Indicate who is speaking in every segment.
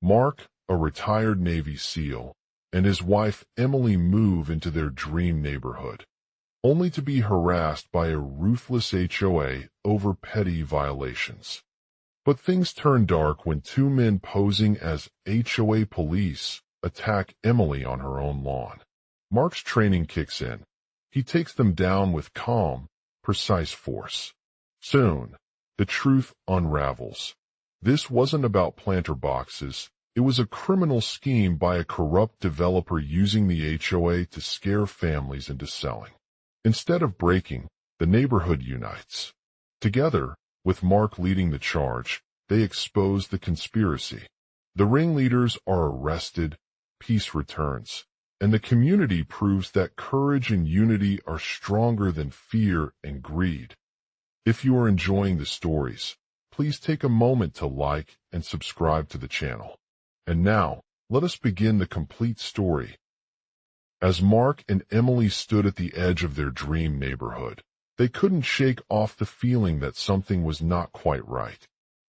Speaker 1: Mark, a retired Navy SEAL, and his wife Emily move into their dream neighborhood, only to be harassed by a ruthless HOA over petty violations. But things turn dark when two men posing as HOA police attack Emily on her own lawn. Mark's training kicks in. He takes them down with calm, precise force. Soon, the truth unravels. This wasn't about planter boxes. It was a criminal scheme by a corrupt developer using the HOA to scare families into selling. Instead of breaking, the neighborhood unites. Together, with Mark leading the charge, they expose the conspiracy. The ringleaders are arrested, peace returns, and the community proves that courage and unity are stronger than fear and greed. If you are enjoying the stories, please take a moment to like and subscribe to the channel. And now, let us begin the complete story. As Mark and Emily stood at the edge of their dream neighborhood, they couldn't shake off the feeling that something was not quite right.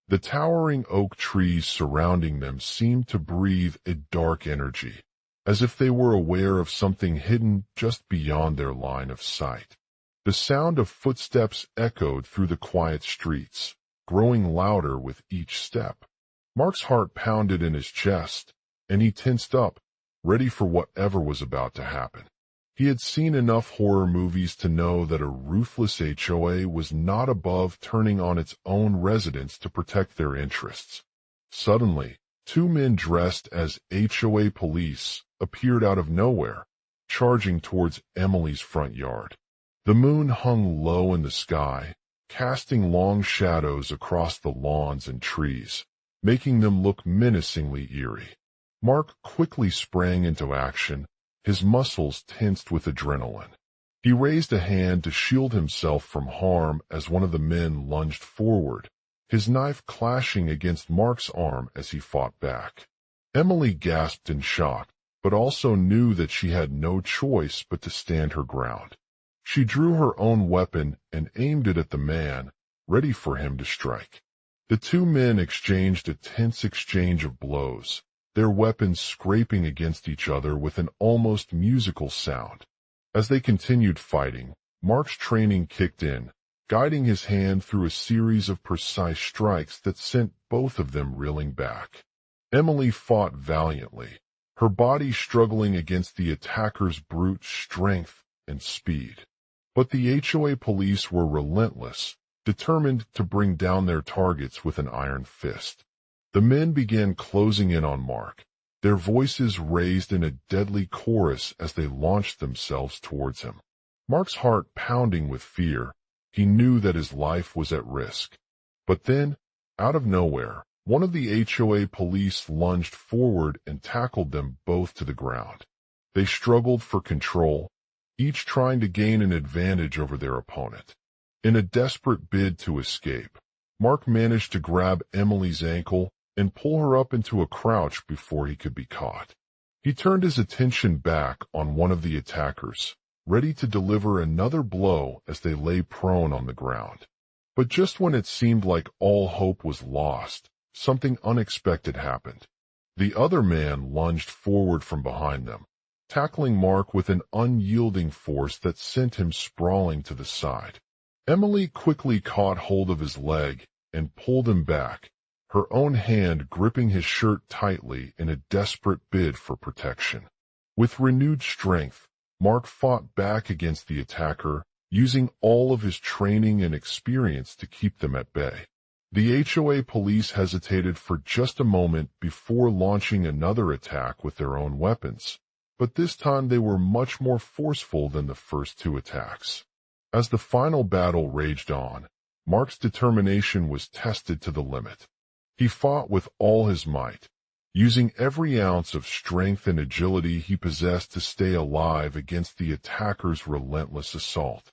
Speaker 1: The towering oak trees surrounding them seemed to breathe a dark energy, as if they were aware of something hidden just beyond their line of sight. The sound of footsteps echoed through the quiet streets, growing louder with each step. Mark's heart pounded in his chest, and he tensed up, ready for whatever was about to happen. He had seen enough horror movies to know that a ruthless HOA was not above turning on its own residents to protect their interests. Suddenly, two men dressed as HOA police appeared out of nowhere, charging towards Emily's front yard. The moon hung low in the sky, casting long shadows across the lawns and trees, making them look menacingly eerie. Mark quickly sprang into action, his muscles tensed with adrenaline. He raised a hand to shield himself from harm as one of the men lunged forward, his knife clashing against Mark's arm as he fought back. Emily gasped in shock, but also knew that she had no choice but to stand her ground. She drew her own weapon and aimed it at the man, ready for him to strike. The two men exchanged a tense exchange of blows, their weapons scraping against each other with an almost musical sound. As they continued fighting, Mark's training kicked in, guiding his hand through a series of precise strikes that sent both of them reeling back. Emily fought valiantly, her body struggling against the attacker's brute strength and speed. But the HOA police were relentless, determined to bring down their targets with an iron fist. The men began closing in on Mark, their voices raised in a deadly chorus as they launched themselves towards him. Mark's heart pounding with fear, he knew that his life was at risk. But then, out of nowhere, one of the HOA police lunged forward and tackled them both to the ground. They struggled for control, each trying to gain an advantage over their opponent. In a desperate bid to escape, Mark managed to grab Emily's ankle and pull her up into a crouch before he could be caught. He turned his attention back on one of the attackers, ready to deliver another blow as they lay prone on the ground. But just when it seemed like all hope was lost, something unexpected happened. The other man lunged forward from behind them, tackling Mark with an unyielding force that sent him sprawling to the side. Emily quickly caught hold of his leg and pulled him back, her own hand gripping his shirt tightly in a desperate bid for protection. With renewed strength, Mark fought back against the attacker, using all of his training and experience to keep them at bay. The HOA police hesitated for just a moment before launching another attack with their own weapons, but this time they were much more forceful than the first two attacks. As the final battle raged on, Mark's determination was tested to the limit. He fought with all his might, using every ounce of strength and agility he possessed to stay alive against the attacker's relentless assault.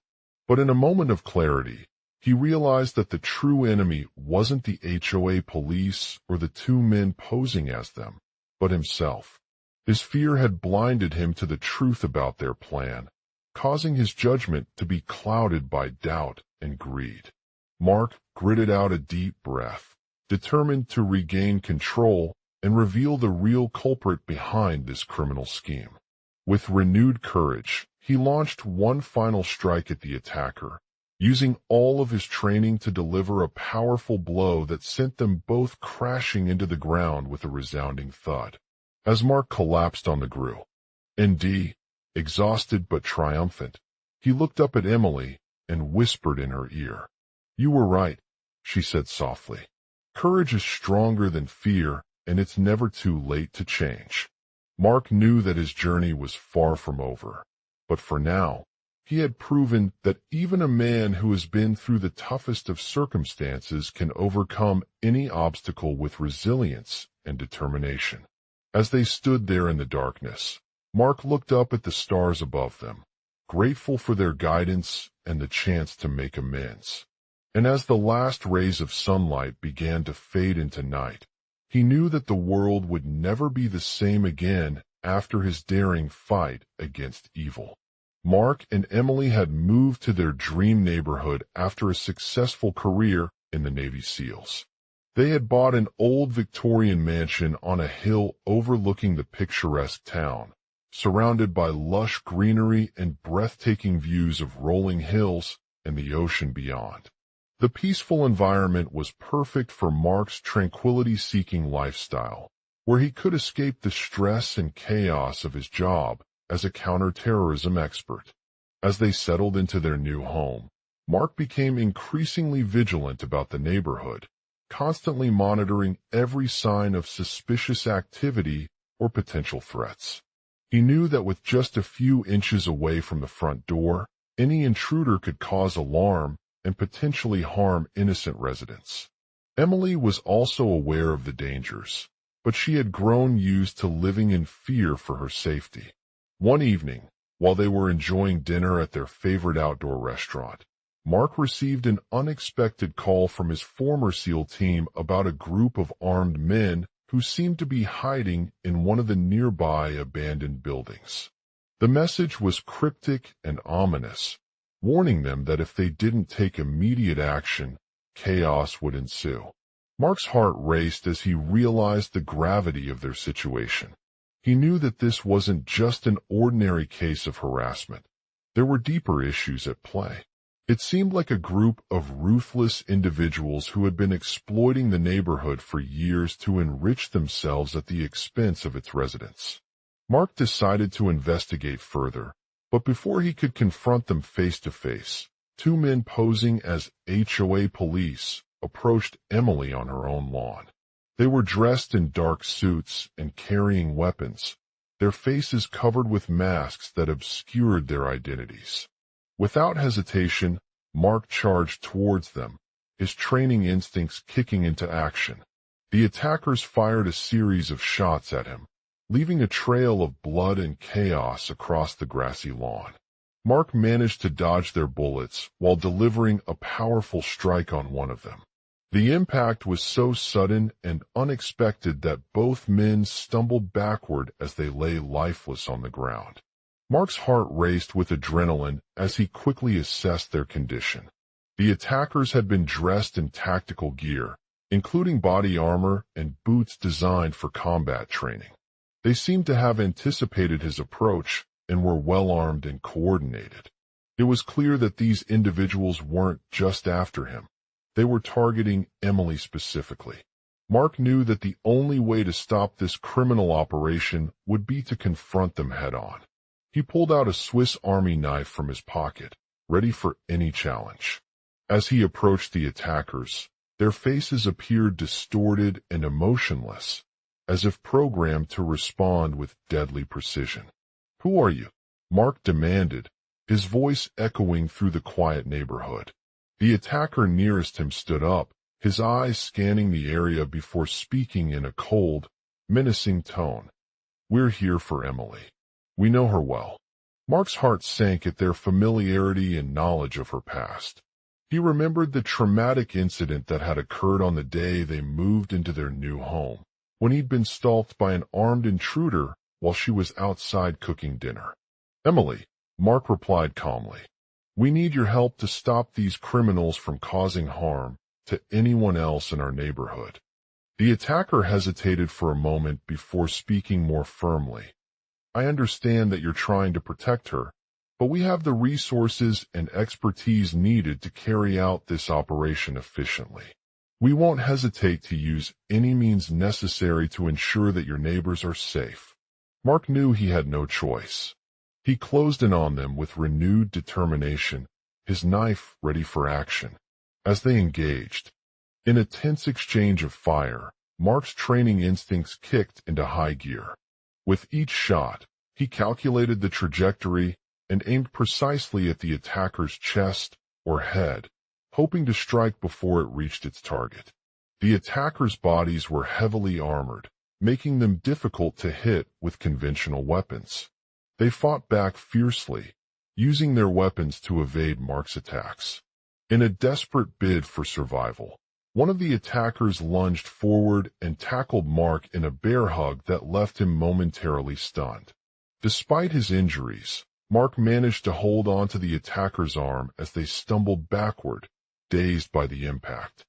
Speaker 1: But in a moment of clarity, he realized that the true enemy wasn't the HOA police or the two men posing as them, but himself. His fear had blinded him to the truth about their plan, causing his judgment to be clouded by doubt and greed. Mark gritted out a deep breath, determined to regain control and reveal the real culprit behind this criminal scheme. With renewed courage, he launched one final strike at the attacker, using all of his training to deliver a powerful blow that sent them both crashing into the ground with a resounding thud. As Mark collapsed on the grill, N.D., exhausted but triumphant, he looked up at Emily and whispered in her ear. "You were right," she said softly. "Courage is stronger than fear, and it's never too late to change." Mark knew that his journey was far from over, but for now, he had proven that even a man who has been through the toughest of circumstances can overcome any obstacle with resilience and determination. As they stood there in the darkness, Mark looked up at the stars above them, grateful for their guidance and the chance to make amends. And as the last rays of sunlight began to fade into night, he knew that the world would never be the same again after his daring fight against evil. Mark and Emily had moved to their dream neighborhood after a successful career in the Navy SEALs. They had bought an old Victorian mansion on a hill overlooking the picturesque town, surrounded by lush greenery and breathtaking views of rolling hills and the ocean beyond. The peaceful environment was perfect for Mark's tranquility-seeking lifestyle, where he could escape the stress and chaos of his job as a counterterrorism expert. As they settled into their new home, Mark became increasingly vigilant about the neighborhood, constantly monitoring every sign of suspicious activity or potential threats. He knew that with just a few inches away from the front door, any intruder could cause alarm and potentially harm innocent residents. Emily was also aware of the dangers, but she had grown used to living in fear for her safety. One evening, while they were enjoying dinner at their favorite outdoor restaurant, Mark received an unexpected call from his former SEAL team about a group of armed men who seemed to be hiding in one of the nearby abandoned buildings. The message was cryptic and ominous, warning them that if they didn't take immediate action, chaos would ensue. Mark's heart raced as he realized the gravity of their situation. He knew that this wasn't just an ordinary case of harassment. There were deeper issues at play. It seemed like a group of ruthless individuals who had been exploiting the neighborhood for years to enrich themselves at the expense of its residents. Mark decided to investigate further, but before he could confront them face to face, two men posing as HOA police approached Emily on her own lawn. They were dressed in dark suits and carrying weapons, their faces covered with masks that obscured their identities. Without hesitation, Mark charged towards them, his training instincts kicking into action. The attackers fired a series of shots at him, leaving a trail of blood and chaos across the grassy lawn. Mark managed to dodge their bullets while delivering a powerful strike on one of them. The impact was so sudden and unexpected that both men stumbled backward as they lay lifeless on the ground. Mark's heart raced with adrenaline as he quickly assessed their condition. The attackers had been dressed in tactical gear, including body armor and boots designed for combat training. They seemed to have anticipated his approach and were well armed and coordinated. It was clear that these individuals weren't just after him. They were targeting Emily specifically. Mark knew that the only way to stop this criminal operation would be to confront them head-on. He pulled out a Swiss Army knife from his pocket, ready for any challenge. As he approached the attackers, their faces appeared distorted and emotionless, as if programmed to respond with deadly precision. "Who are you?" Mark demanded, his voice echoing through the quiet neighborhood. The attacker nearest him stood up, his eyes scanning the area before speaking in a cold, menacing tone. "We're here for Emily. We know her well." Mark's heart sank at their familiarity and knowledge of her past. He remembered the traumatic incident that had occurred on the day they moved into their new home, when he'd been stalked by an armed intruder while she was outside cooking dinner. "Emily," Mark replied calmly, "we need your help to stop these criminals from causing harm to anyone else in our neighborhood." The attacker hesitated for a moment before speaking more firmly. I understand that you're trying to protect her, but we have the resources and expertise needed to carry out this operation efficiently. We won't hesitate to use any means necessary to ensure that your neighbors are safe. Mark knew he had no choice. He closed in on them with renewed determination, his knife ready for action. As they engaged, in a tense exchange of fire, Mark's training instincts kicked into high gear. With each shot, he calculated the trajectory and aimed precisely at the attacker's chest or head, hoping to strike before it reached its target. The attackers' bodies were heavily armored, making them difficult to hit with conventional weapons. They fought back fiercely, using their weapons to evade Mark's attacks. In a desperate bid for survival, one of the attackers lunged forward and tackled Mark in a bear hug that left him momentarily stunned. Despite his injuries, Mark managed to hold on to the attacker's arm as they stumbled backward, dazed by the impact.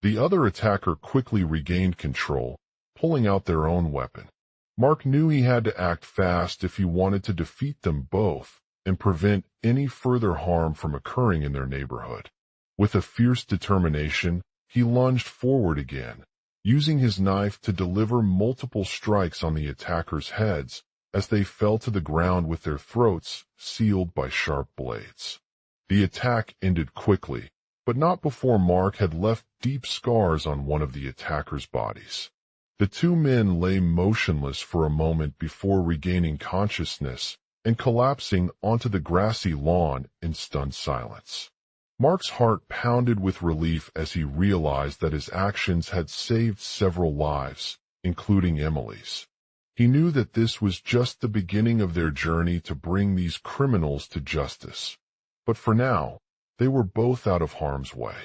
Speaker 1: The other attacker quickly regained control, pulling out their own weapon. Mark knew he had to act fast if he wanted to defeat them both and prevent any further harm from occurring in their neighborhood. With a fierce determination, he lunged forward again, using his knife to deliver multiple strikes on the attackers' heads as they fell to the ground with their throats sealed by sharp blades. The attack ended quickly, but not before Mark had left deep scars on one of the attackers' bodies. The two men lay motionless for a moment before regaining consciousness and collapsing onto the grassy lawn in stunned silence. Mark's heart pounded with relief as he realized that his actions had saved several lives, including Emily's. He knew that this was just the beginning of their journey to bring these criminals to justice. But for now, they were both out of harm's way.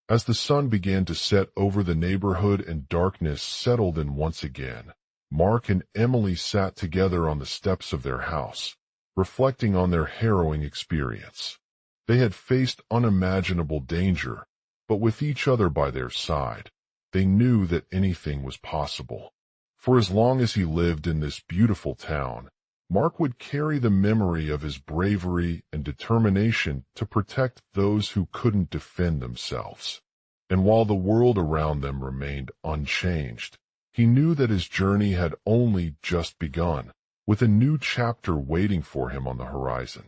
Speaker 1: As the sun began to set over the neighborhood and darkness settled in once again, Mark and Emily sat together on the steps of their house, reflecting on their harrowing experience. They had faced unimaginable danger, but with each other by their side, they knew that anything was possible. For as long as he lived in this beautiful town, Mark would carry the memory of his bravery and determination to protect those who couldn't defend themselves. And while the world around them remained unchanged, he knew that his journey had only just begun, with a new chapter waiting for him on the horizon.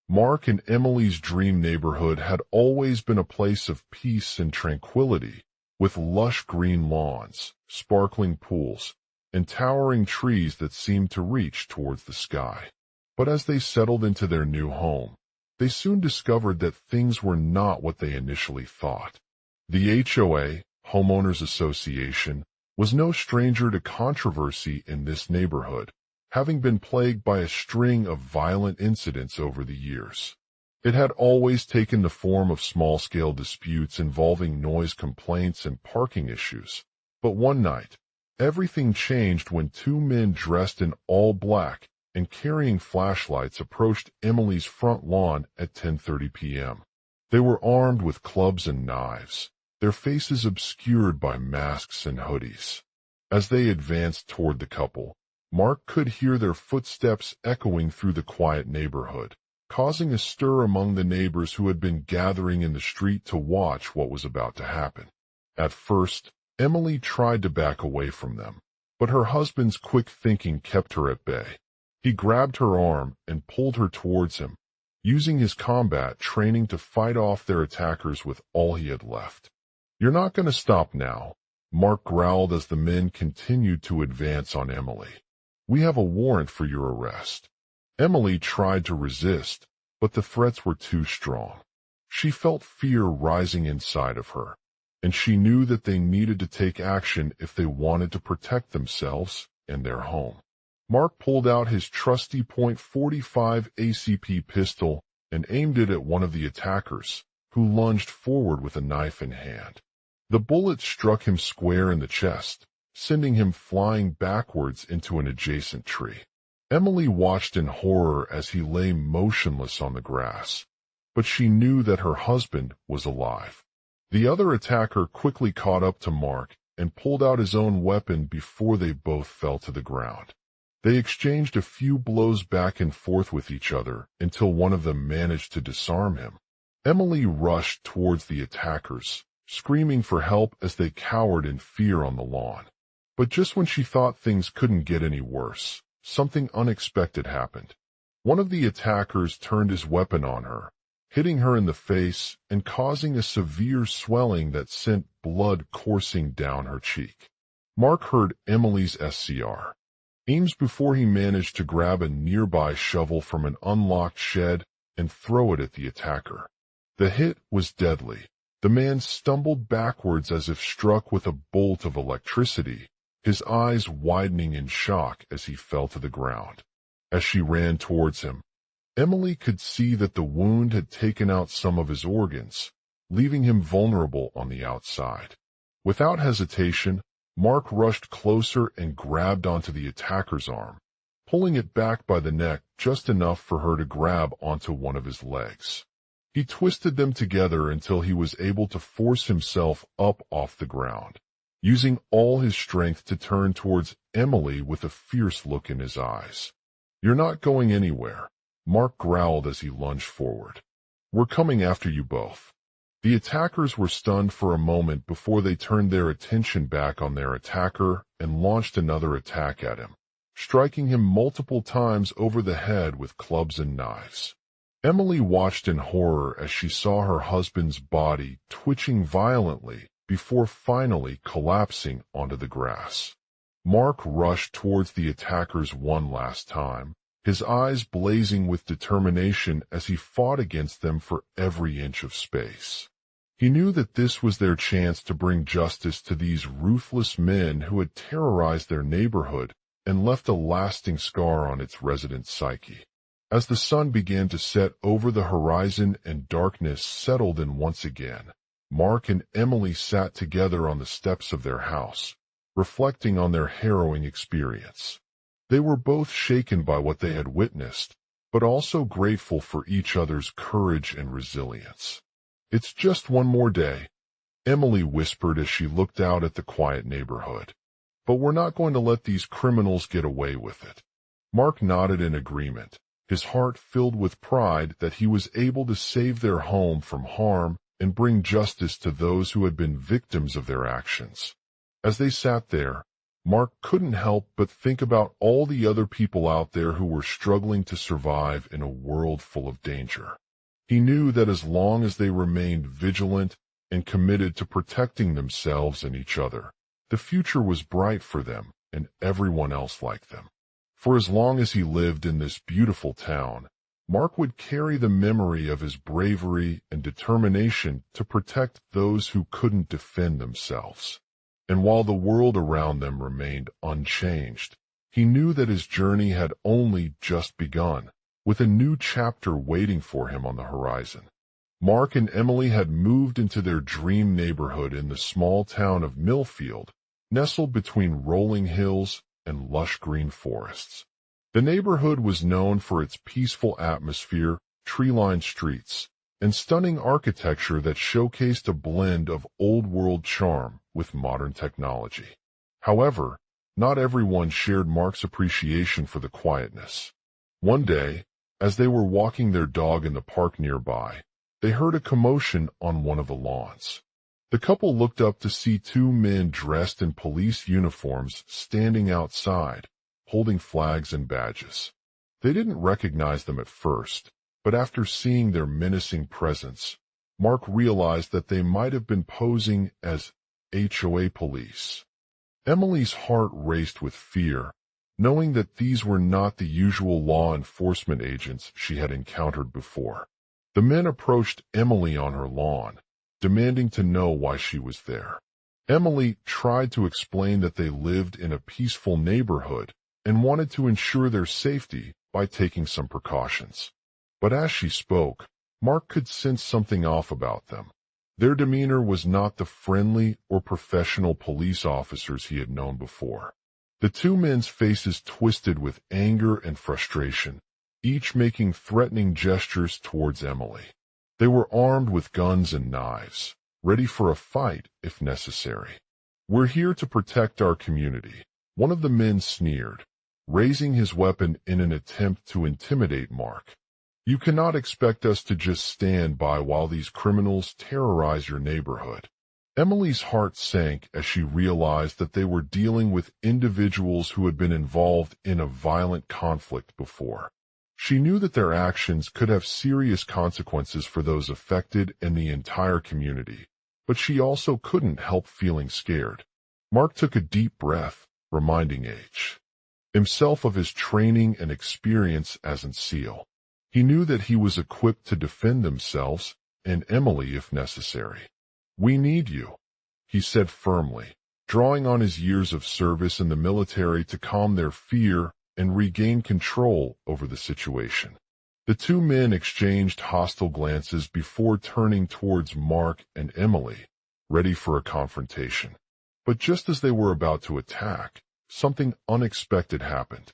Speaker 1: Mark and Emily's dream neighborhood had always been a place of peace and tranquility, with lush green lawns, sparkling pools, and towering trees that seemed to reach towards the sky. But as they settled into their new home, they soon discovered that things were not what they initially thought. The HOA, Homeowners Association, was no stranger to controversy in this neighborhood, having been plagued by a string of violent incidents over the years. It had always taken the form of small-scale disputes involving noise complaints and parking issues. But one night, everything changed when two men dressed in all black and carrying flashlights approached Emily's front lawn at 10:30 p.m. They were armed with clubs and knives, their faces obscured by masks and hoodies. As they advanced toward the couple, Mark could hear their footsteps echoing through the quiet neighborhood, causing a stir among the neighbors who had been gathering in the street to watch what was about to happen. At first, Emily tried to back away from them, but her husband's quick thinking kept her at bay. He grabbed her arm and pulled her towards him, using his combat training to fight off their attackers with all he had left. "You're not going to stop now," Mark growled as the men continued to advance on Emily. "We have a warrant for your arrest." Emily tried to resist, but the threats were too strong. She felt fear rising inside of her, and she knew that they needed to take action if they wanted to protect themselves and their home. Mark pulled out his trusty .45 ACP pistol and aimed it at one of the attackers, who lunged forward with a knife in hand. The bullet struck him square in the chest, sending him flying backwards into an adjacent tree. Emily watched in horror as he lay motionless on the grass, but she knew that her husband was alive. The other attacker quickly caught up to Mark and pulled out his own weapon before they both fell to the ground. They exchanged a few blows back and forth with each other until one of them managed to disarm him. Emily rushed towards the attackers, screaming for help as they cowered in fear on the lawn. But just when she thought things couldn't get any worse, something unexpected happened. One of the attackers turned his weapon on her, hitting her in the face and causing a severe swelling that sent blood coursing down her cheek. Mark heard Emily's SCR. Aims before he managed to grab a nearby shovel from an unlocked shed and throw it at the attacker. The hit was deadly. The man stumbled backwards as if struck with a bolt of electricity, his eyes widening in shock as he fell to the ground. As she ran towards him, Emily could see that the wound had taken out some of his organs, leaving him vulnerable on the outside. Without hesitation, Mark rushed closer and grabbed onto the attacker's arm, pulling it back by the neck just enough for her to grab onto one of his legs. He twisted them together until he was able to force himself up off the ground, using all his strength to turn towards Emily with a fierce look in his eyes. "You're not going anywhere," Mark growled as he lunged forward. "We're coming after you both." The attackers were stunned for a moment before they turned their attention back on their attacker and launched another attack at him, striking him multiple times over the head with clubs and knives. Emily watched in horror as she saw her husband's body twitching violently before finally collapsing onto the grass. Mark rushed towards the attackers one last time, his eyes blazing with determination as he fought against them for every inch of space. He knew that this was their chance to bring justice to these ruthless men who had terrorized their neighborhood and left a lasting scar on its residents' psyche. As the sun began to set over the horizon and darkness settled in once again, Mark and Emily sat together on the steps of their house, reflecting on their harrowing experience. They were both shaken by what they had witnessed, but also grateful for each other's courage and resilience. "It's just one more day," Emily whispered as she looked out at the quiet neighborhood. "But we're not going to let these criminals get away with it." Mark nodded in agreement, his heart filled with pride that he was able to save their home from harm and bring justice to those who had been victims of their actions. As they sat there, Mark couldn't help but think about all the other people out there who were struggling to survive in a world full of danger. He knew that as long as they remained vigilant and committed to protecting themselves and each other, the future was bright for them and everyone else like them. For as long as he lived in this beautiful town, Mark would carry the memory of his bravery and determination to protect those who couldn't defend themselves. And while the world around them remained unchanged, he knew that his journey had only just begun, with a new chapter waiting for him on the horizon. Mark and Emily had moved into their dream neighborhood in the small town of Millfield, nestled between rolling hills and lush green forests. The neighborhood was known for its peaceful atmosphere, tree-lined streets, and stunning architecture that showcased a blend of old-world charm with modern technology. However, not everyone shared Mark's appreciation for the quietness. One day, as they were walking their dog in the park nearby, they heard a commotion on one of the lawns. The couple looked up to see two men dressed in police uniforms standing outside, holding flags and badges. They didn't recognize them at first, but after seeing their menacing presence, Mark realized that they might have been posing as HOA police. Emily's heart raced with fear, knowing that these were not the usual law enforcement agents she had encountered before. The men approached Emily on her lawn, demanding to know why she was there. Emily tried to explain that they lived in a peaceful neighborhood and wanted to ensure their safety by taking some precautions. But as she spoke, Mark could sense something off about them. Their demeanor was not the friendly or professional police officers he had known before. The two men's faces twisted with anger and frustration, each making threatening gestures towards Emily. They were armed with guns and knives, ready for a fight if necessary. "We're here to protect our community," one of the men sneered, raising his weapon in an attempt to intimidate Mark. "You cannot expect us to just stand by while these criminals terrorize your neighborhood." Emily's heart sank as she realized that they were dealing with individuals who had been involved in a violent conflict before. She knew that their actions could have serious consequences for those affected and the entire community, but she also couldn't help feeling scared. Mark took a deep breath, reminding himself of his training and experience as a SEAL. He knew that he was equipped to defend themselves and Emily if necessary. "We need you," he said firmly, drawing on his years of service in the military to calm their fear and regain control over the situation. The two men exchanged hostile glances before turning towards Mark and Emily, ready for a confrontation. But just as they were about to attack, something unexpected happened.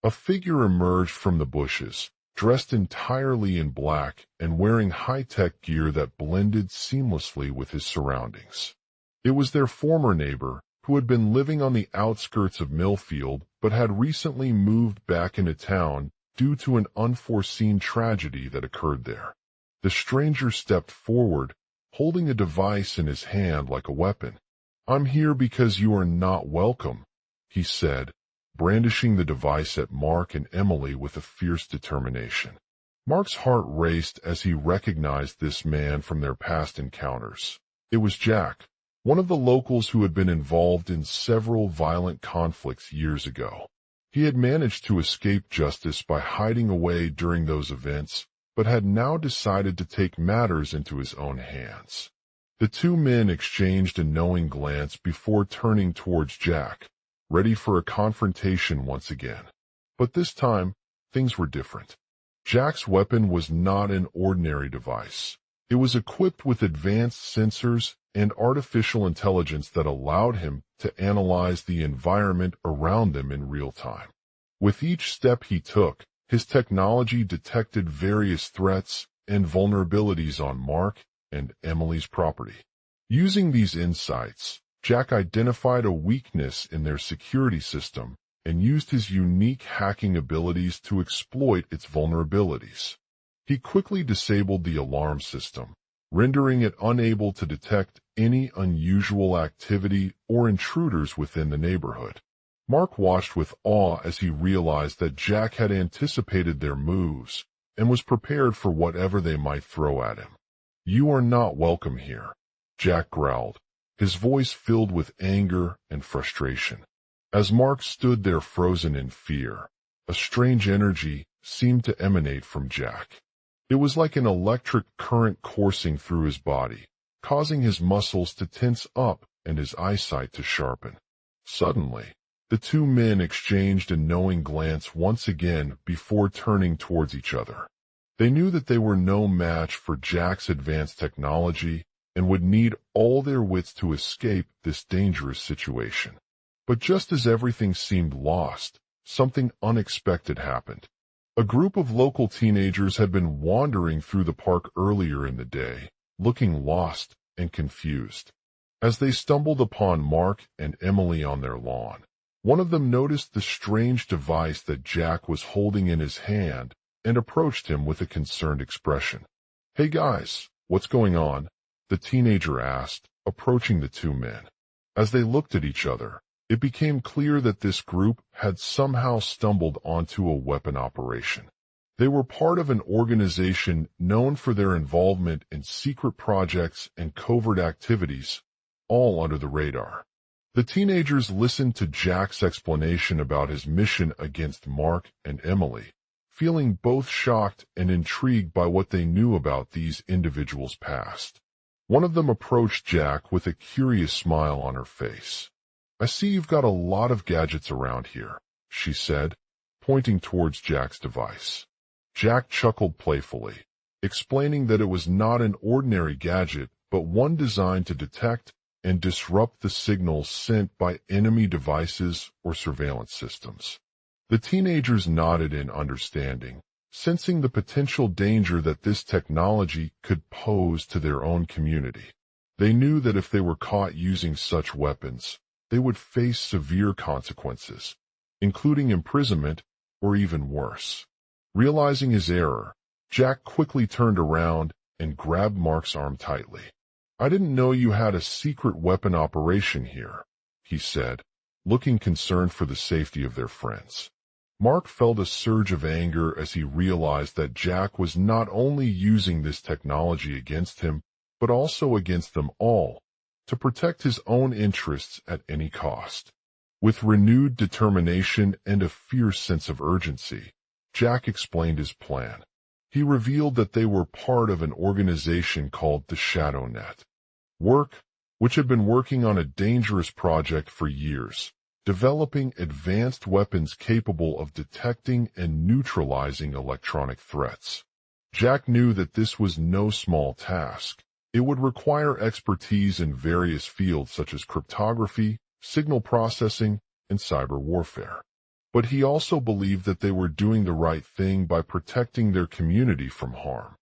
Speaker 1: A figure emerged from the bushes, dressed entirely in black and wearing high-tech gear that blended seamlessly with his surroundings. It was their former neighbor, who had been living on the outskirts of Millfield but had recently moved back into town due to an unforeseen tragedy that occurred there. The stranger stepped forward, holding a device in his hand like a weapon. "I'm here because you are not welcome," he said, brandishing the device at Mark and Emily with a fierce determination. Mark's heart raced as he recognized this man from their past encounters. It was Jack, one of the locals who had been involved in several violent conflicts years ago. He had managed to escape justice by hiding away during those events, but had now decided to take matters into his own hands. The two men exchanged a knowing glance before turning towards Jack, ready for a confrontation once again. But this time, things were different. Jack's weapon was not an ordinary device. It was equipped with advanced sensors and artificial intelligence that allowed him to analyze the environment around them in real time. With each step he took, his technology detected various threats and vulnerabilities on Mark and Emily's property. Using these insights, Jack identified a weakness in their security system and used his unique hacking abilities to exploit its vulnerabilities. He quickly disabled the alarm system, rendering it unable to detect any unusual activity or intruders within the neighborhood. Mark watched with awe as he realized that Jack had anticipated their moves and was prepared for whatever they might throw at him. "You are not welcome here," Jack growled, his voice filled with anger and frustration. As Mark stood there frozen in fear, a strange energy seemed to emanate from Jack. It was like an electric current coursing through his body, causing his muscles to tense up and his eyesight to sharpen. Suddenly, the two men exchanged a knowing glance once again before turning towards each other. They knew that they were no match for Jack's advanced technology and would need all their wits to escape this dangerous situation. But just as everything seemed lost, something unexpected happened. A group of local teenagers had been wandering through the park earlier in the day, looking lost and confused. As they stumbled upon Mark and Emily on their lawn, one of them noticed the strange device that Jack was holding in his hand and approached him with a concerned expression. "Hey guys, what's going on?" the teenager asked, approaching the two men. As they looked at each other, it became clear that this group had somehow stumbled onto a weapon operation. They were part of an organization known for their involvement in secret projects and covert activities, all under the radar. The teenagers listened to Jack's explanation about his mission against Mark and Emily, feeling both shocked and intrigued by what they knew about these individuals' past. One of them approached Jack with a curious smile on her face. "I see you've got a lot of gadgets around here," she said, pointing towards Jack's device. Jack chuckled playfully, explaining that it was not an ordinary gadget, but one designed to detect and disrupt the signals sent by enemy devices or surveillance systems. The teenagers nodded in understanding, sensing the potential danger that this technology could pose to their own community. They knew that if they were caught using such weapons, they would face severe consequences, including imprisonment or even worse. Realizing his error, Jack quickly turned around and grabbed Mark's arm tightly. "I didn't know you had a secret weapon operation here," he said, looking concerned for the safety of their friends. Mark felt a surge of anger as he realized that Jack was not only using this technology against him, but also against them all, to protect his own interests at any cost. With renewed determination and a fierce sense of urgency, Jack explained his plan. He revealed that they were part of an organization called the Shadow Net, which had been working on a dangerous project for years, developing advanced weapons capable of detecting and neutralizing electronic threats. Jack knew that this was no small task. It would require expertise in various fields such as cryptography, signal processing, and cyber warfare. But he also believed that they were doing the right thing by protecting their community from harm.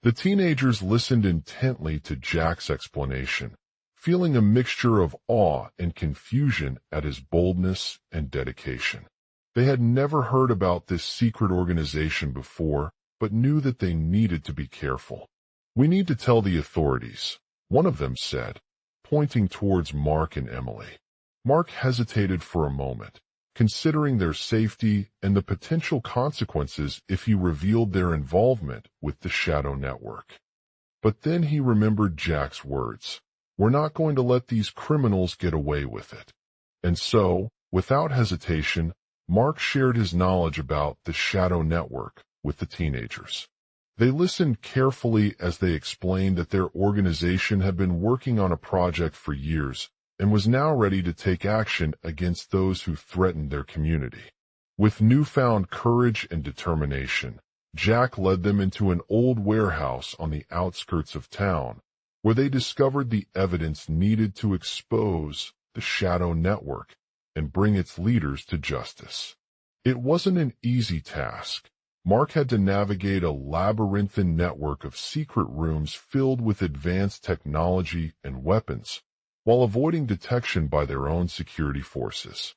Speaker 1: The teenagers listened intently to Jack's explanation, feeling a mixture of awe and confusion at his boldness and dedication. They had never heard about this secret organization before, but knew that they needed to be careful. "We need to tell the authorities," one of them said, pointing towards Mark and Emily. Mark hesitated for a moment, considering their safety and the potential consequences if he revealed their involvement with the Shadow Network. But then he remembered Jack's words, "We're not going to let these criminals get away with it." And so, without hesitation, Mark shared his knowledge about the Shadow Network with the teenagers. They listened carefully as they explained that their organization had been working on a project for years and was now ready to take action against those who threatened their community. With newfound courage and determination, Jack led them into an old warehouse on the outskirts of town, where they discovered the evidence needed to expose the Shadow Network and bring its leaders to justice. It wasn't an easy task. Mark had to navigate a labyrinthine network of secret rooms filled with advanced technology and weapons, while avoiding detection by their own security forces.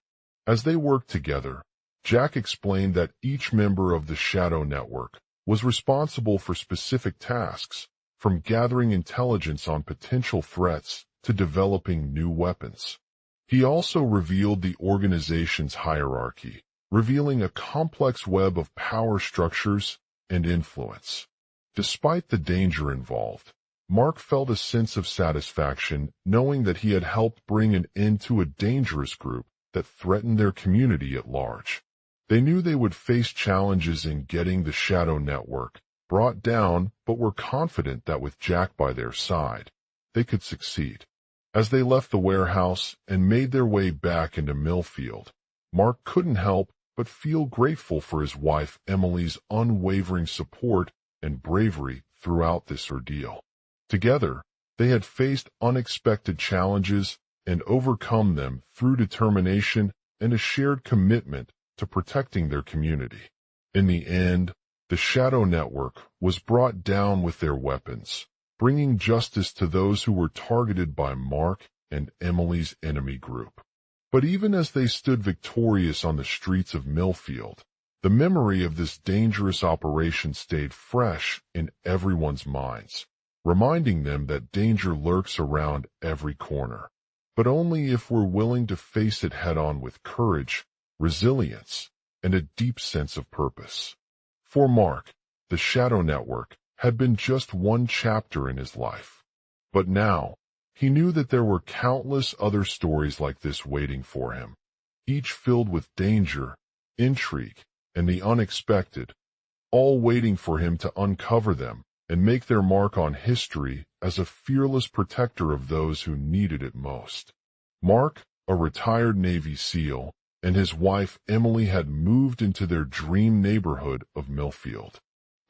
Speaker 1: As they worked together, Jack explained that each member of the Shadow Network was responsible for specific tasks, from gathering intelligence on potential threats to developing new weapons. He also revealed the organization's hierarchy, revealing a complex web of power structures and influence. Despite the danger involved, Mark felt a sense of satisfaction knowing that he had helped bring an end to a dangerous group that threatened their community at large. They knew they would face challenges in getting the Shadow Network brought down, but were confident that with Jack by their side, they could succeed. As they left the warehouse and made their way back into Millfield, Mark couldn't help but feel grateful for his wife Emily's unwavering support and bravery throughout this ordeal. Together, they had faced unexpected challenges and overcome them through determination and a shared commitment to protecting their community. In the end, the Shadow Network was brought down with their weapons, bringing justice to those who were targeted by Mark and Emily's enemy group. But even as they stood victorious on the streets of Millfield, the memory of this dangerous operation stayed fresh in everyone's minds, reminding them that danger lurks around every corner, but only if we're willing to face it head-on with courage, resilience, and a deep sense of purpose. For Mark, the Shadow Network had been just one chapter in his life. But now, he knew that there were countless other stories like this waiting for him, each filled with danger, intrigue, and the unexpected, all waiting for him to uncover them and make their mark on history as a fearless protector of those who needed it most. Mark, a retired Navy SEAL, and his wife Emily had moved into their dream neighborhood of Millfield.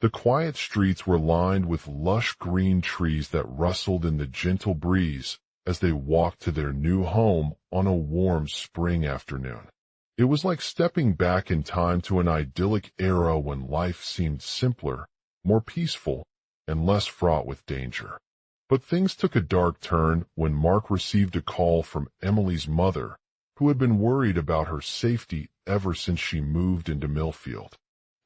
Speaker 1: The quiet streets were lined with lush green trees that rustled in the gentle breeze as they walked to their new home on a warm spring afternoon. It was like stepping back in time to an idyllic era when life seemed simpler, more peaceful, and less fraught with danger. But things took a dark turn when Mark received a call from Emily's mother, who had been worried about her safety ever since she moved into Millfield.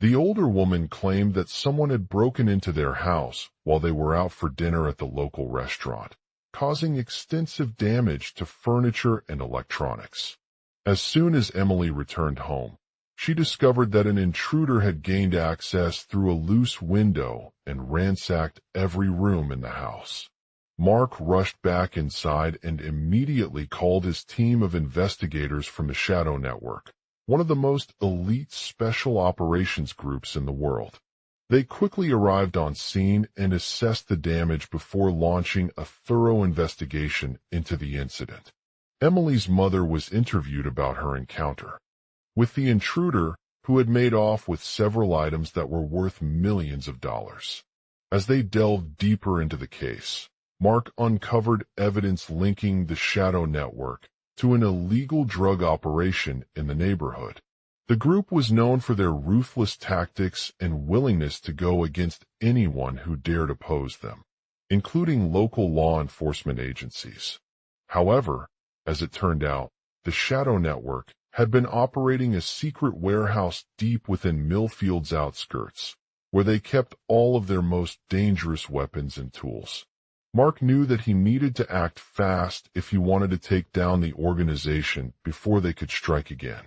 Speaker 1: The older woman claimed that someone had broken into their house while they were out for dinner at the local restaurant, causing extensive damage to furniture and electronics. As soon as Emily returned home, she discovered that an intruder had gained access through a loose window and ransacked every room in the house. Mark rushed back inside and immediately called his team of investigators from the Shadow Network, one of the most elite special operations groups in the world. They quickly arrived on scene and assessed the damage before launching a thorough investigation into the incident. Emily's mother was interviewed about her encounter with the intruder, who had made off with several items that were worth millions of dollars. As they delved deeper into the case, Mark uncovered evidence linking the Shadow Network to an illegal drug operation in the neighborhood. The group was known for their ruthless tactics and willingness to go against anyone who dared oppose them, including local law enforcement agencies. However, as it turned out, the Shadow Network had been operating a secret warehouse deep within Millfield's outskirts, where they kept all of their most dangerous weapons and tools. Mark knew that he needed to act fast if he wanted to take down the organization before they could strike again.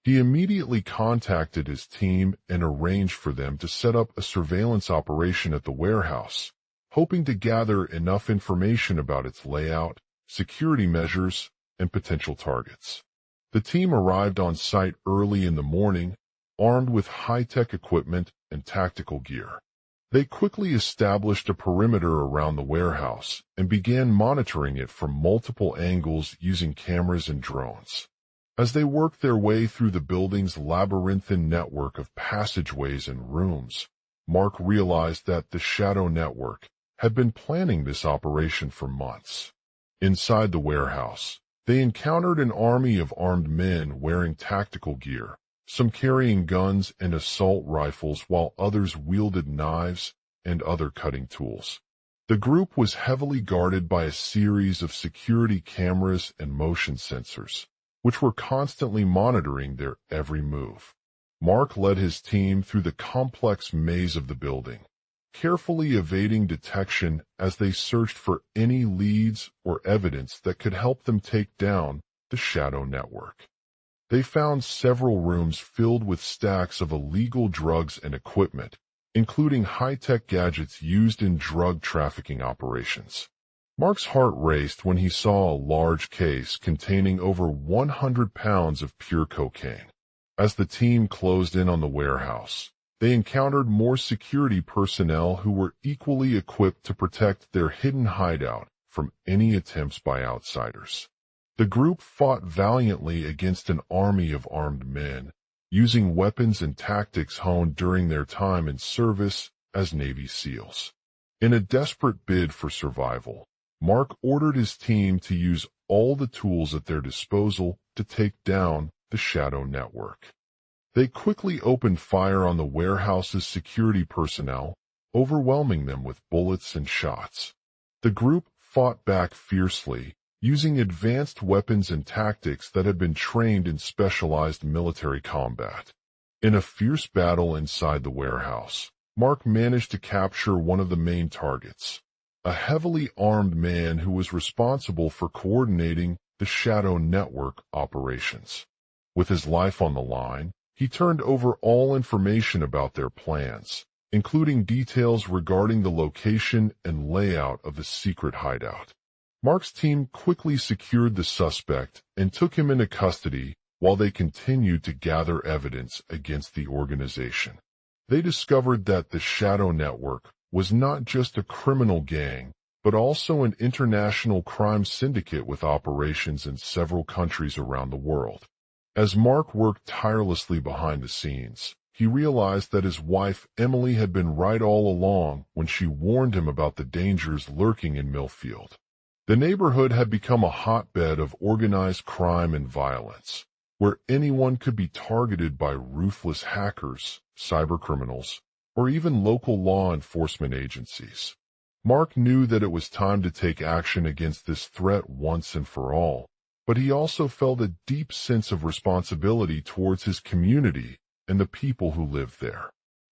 Speaker 1: He immediately contacted his team and arranged for them to set up a surveillance operation at the warehouse, hoping to gather enough information about its layout, security measures, and potential targets. The team arrived on site early in the morning, armed with high-tech equipment and tactical gear. They quickly established a perimeter around the warehouse and began monitoring it from multiple angles using cameras and drones. As they worked their way through the building's labyrinthine network of passageways and rooms, Mark realized that the Shadow Network had been planning this operation for months. Inside the warehouse, they encountered an army of armed men wearing tactical gear, some carrying guns and assault rifles while others wielded knives and other cutting tools. The group was heavily guarded by a series of security cameras and motion sensors, which were constantly monitoring their every move. Mark led his team through the complex maze of the building, carefully evading detection as they searched for any leads or evidence that could help them take down the Shadow Network. They found several rooms filled with stacks of illegal drugs and equipment, including high-tech gadgets used in drug trafficking operations. Mark's heart raced when he saw a large case containing over 100 pounds of pure cocaine. As the team closed in on the warehouse, they encountered more security personnel who were equally equipped to protect their hidden hideout from any attempts by outsiders. The group fought valiantly against an army of armed men, using weapons and tactics honed during their time in service as Navy SEALs. In a desperate bid for survival, Mark ordered his team to use all the tools at their disposal to take down the Shadow Network. They quickly opened fire on the warehouse's security personnel, overwhelming them with bullets and shots. The group fought back fiercely, using advanced weapons and tactics that had been trained in specialized military combat. In a fierce battle inside the warehouse, Mark managed to capture one of the main targets, a heavily armed man who was responsible for coordinating the Shadow Network operations. With his life on the line, he turned over all information about their plans, including details regarding the location and layout of the secret hideout. Mark's team quickly secured the suspect and took him into custody while they continued to gather evidence against the organization. They discovered that the Shadow Network was not just a criminal gang, but also an international crime syndicate with operations in several countries around the world. As Mark worked tirelessly behind the scenes, he realized that his wife Emily had been right all along when she warned him about the dangers lurking in Millfield. The neighborhood had become a hotbed of organized crime and violence, where anyone could be targeted by ruthless hackers, cybercriminals, or even local law enforcement agencies. Mark knew that it was time to take action against this threat once and for all, but he also felt a deep sense of responsibility towards his community and the people who lived there.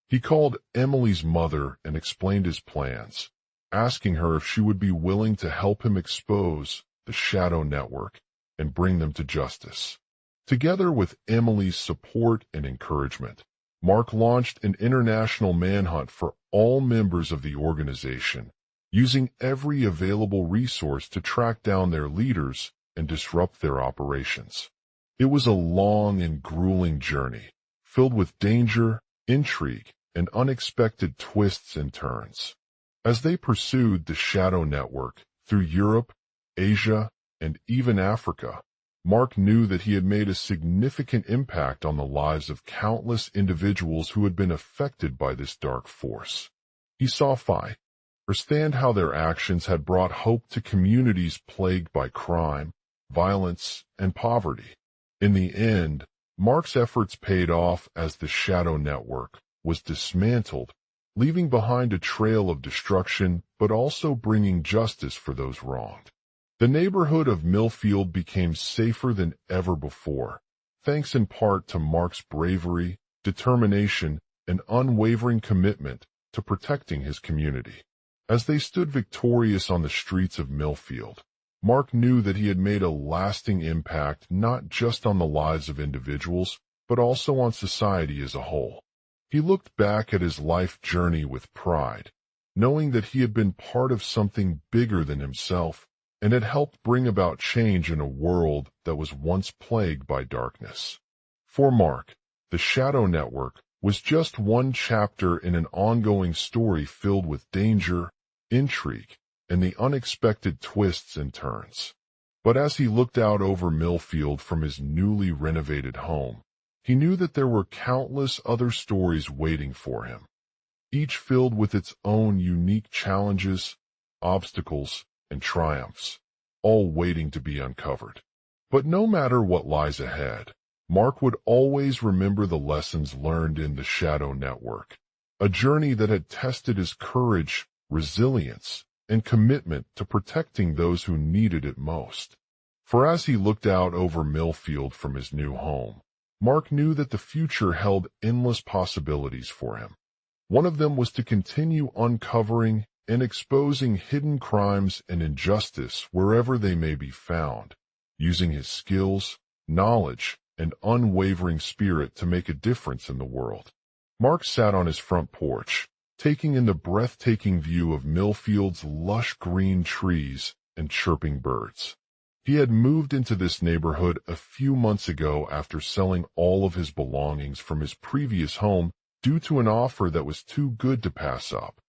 Speaker 1: He called Emily's mother and explained his plans, asking her if she would be willing to help him expose the shadow network and bring them to justice. Together with Emily's support and encouragement, Mark launched an international manhunt for all members of the organization, using every available resource to track down their leaders and disrupt their operations. It was a long and grueling journey, filled with danger, intrigue, and unexpected twists and turns. As they pursued the shadow network through Europe, Asia, and even Africa, Mark knew that he had made a significant impact on the lives of countless individuals who had been affected by this dark force. He saw firsthand how their actions had brought hope to communities plagued by crime, violence, and poverty. In the end, Mark's efforts paid off as the shadow network was dismantled, leaving behind a trail of destruction but also bringing justice for those wronged. The neighborhood of Millfield became safer than ever before, thanks in part to Mark's bravery, determination, and unwavering commitment to protecting his community. As they stood victorious on the streets of Millfield, Mark knew that he had made a lasting impact not just on the lives of individuals, but also on society as a whole. He looked back at his life journey with pride, knowing that he had been part of something bigger than himself, and had helped bring about change in a world that was once plagued by darkness. For Mark, the Shadow Network was just one chapter in an ongoing story filled with danger, intrigue, and the unexpected twists and turns. But as he looked out over Millfield from his newly renovated home, he knew that there were countless other stories waiting for him, each filled with its own unique challenges, obstacles, and triumphs, all waiting to be uncovered. But no matter what lies ahead, Mark would always remember the lessons learned in the Shadow Network, a journey that had tested his courage, resilience, and commitment to protecting those who needed it most. For as he looked out over Millfield from his new home, Mark knew that the future held endless possibilities for him. One of them was to continue uncovering and exposing hidden crimes and injustice wherever they may be found, using his skills, knowledge, and unwavering spirit to make a difference in the world. Mark sat on his front porch, taking in the breathtaking view of Millfield's lush green trees and chirping birds. He had moved into this neighborhood a few months ago after selling all of his belongings from his previous home due to an offer that was too good to pass up.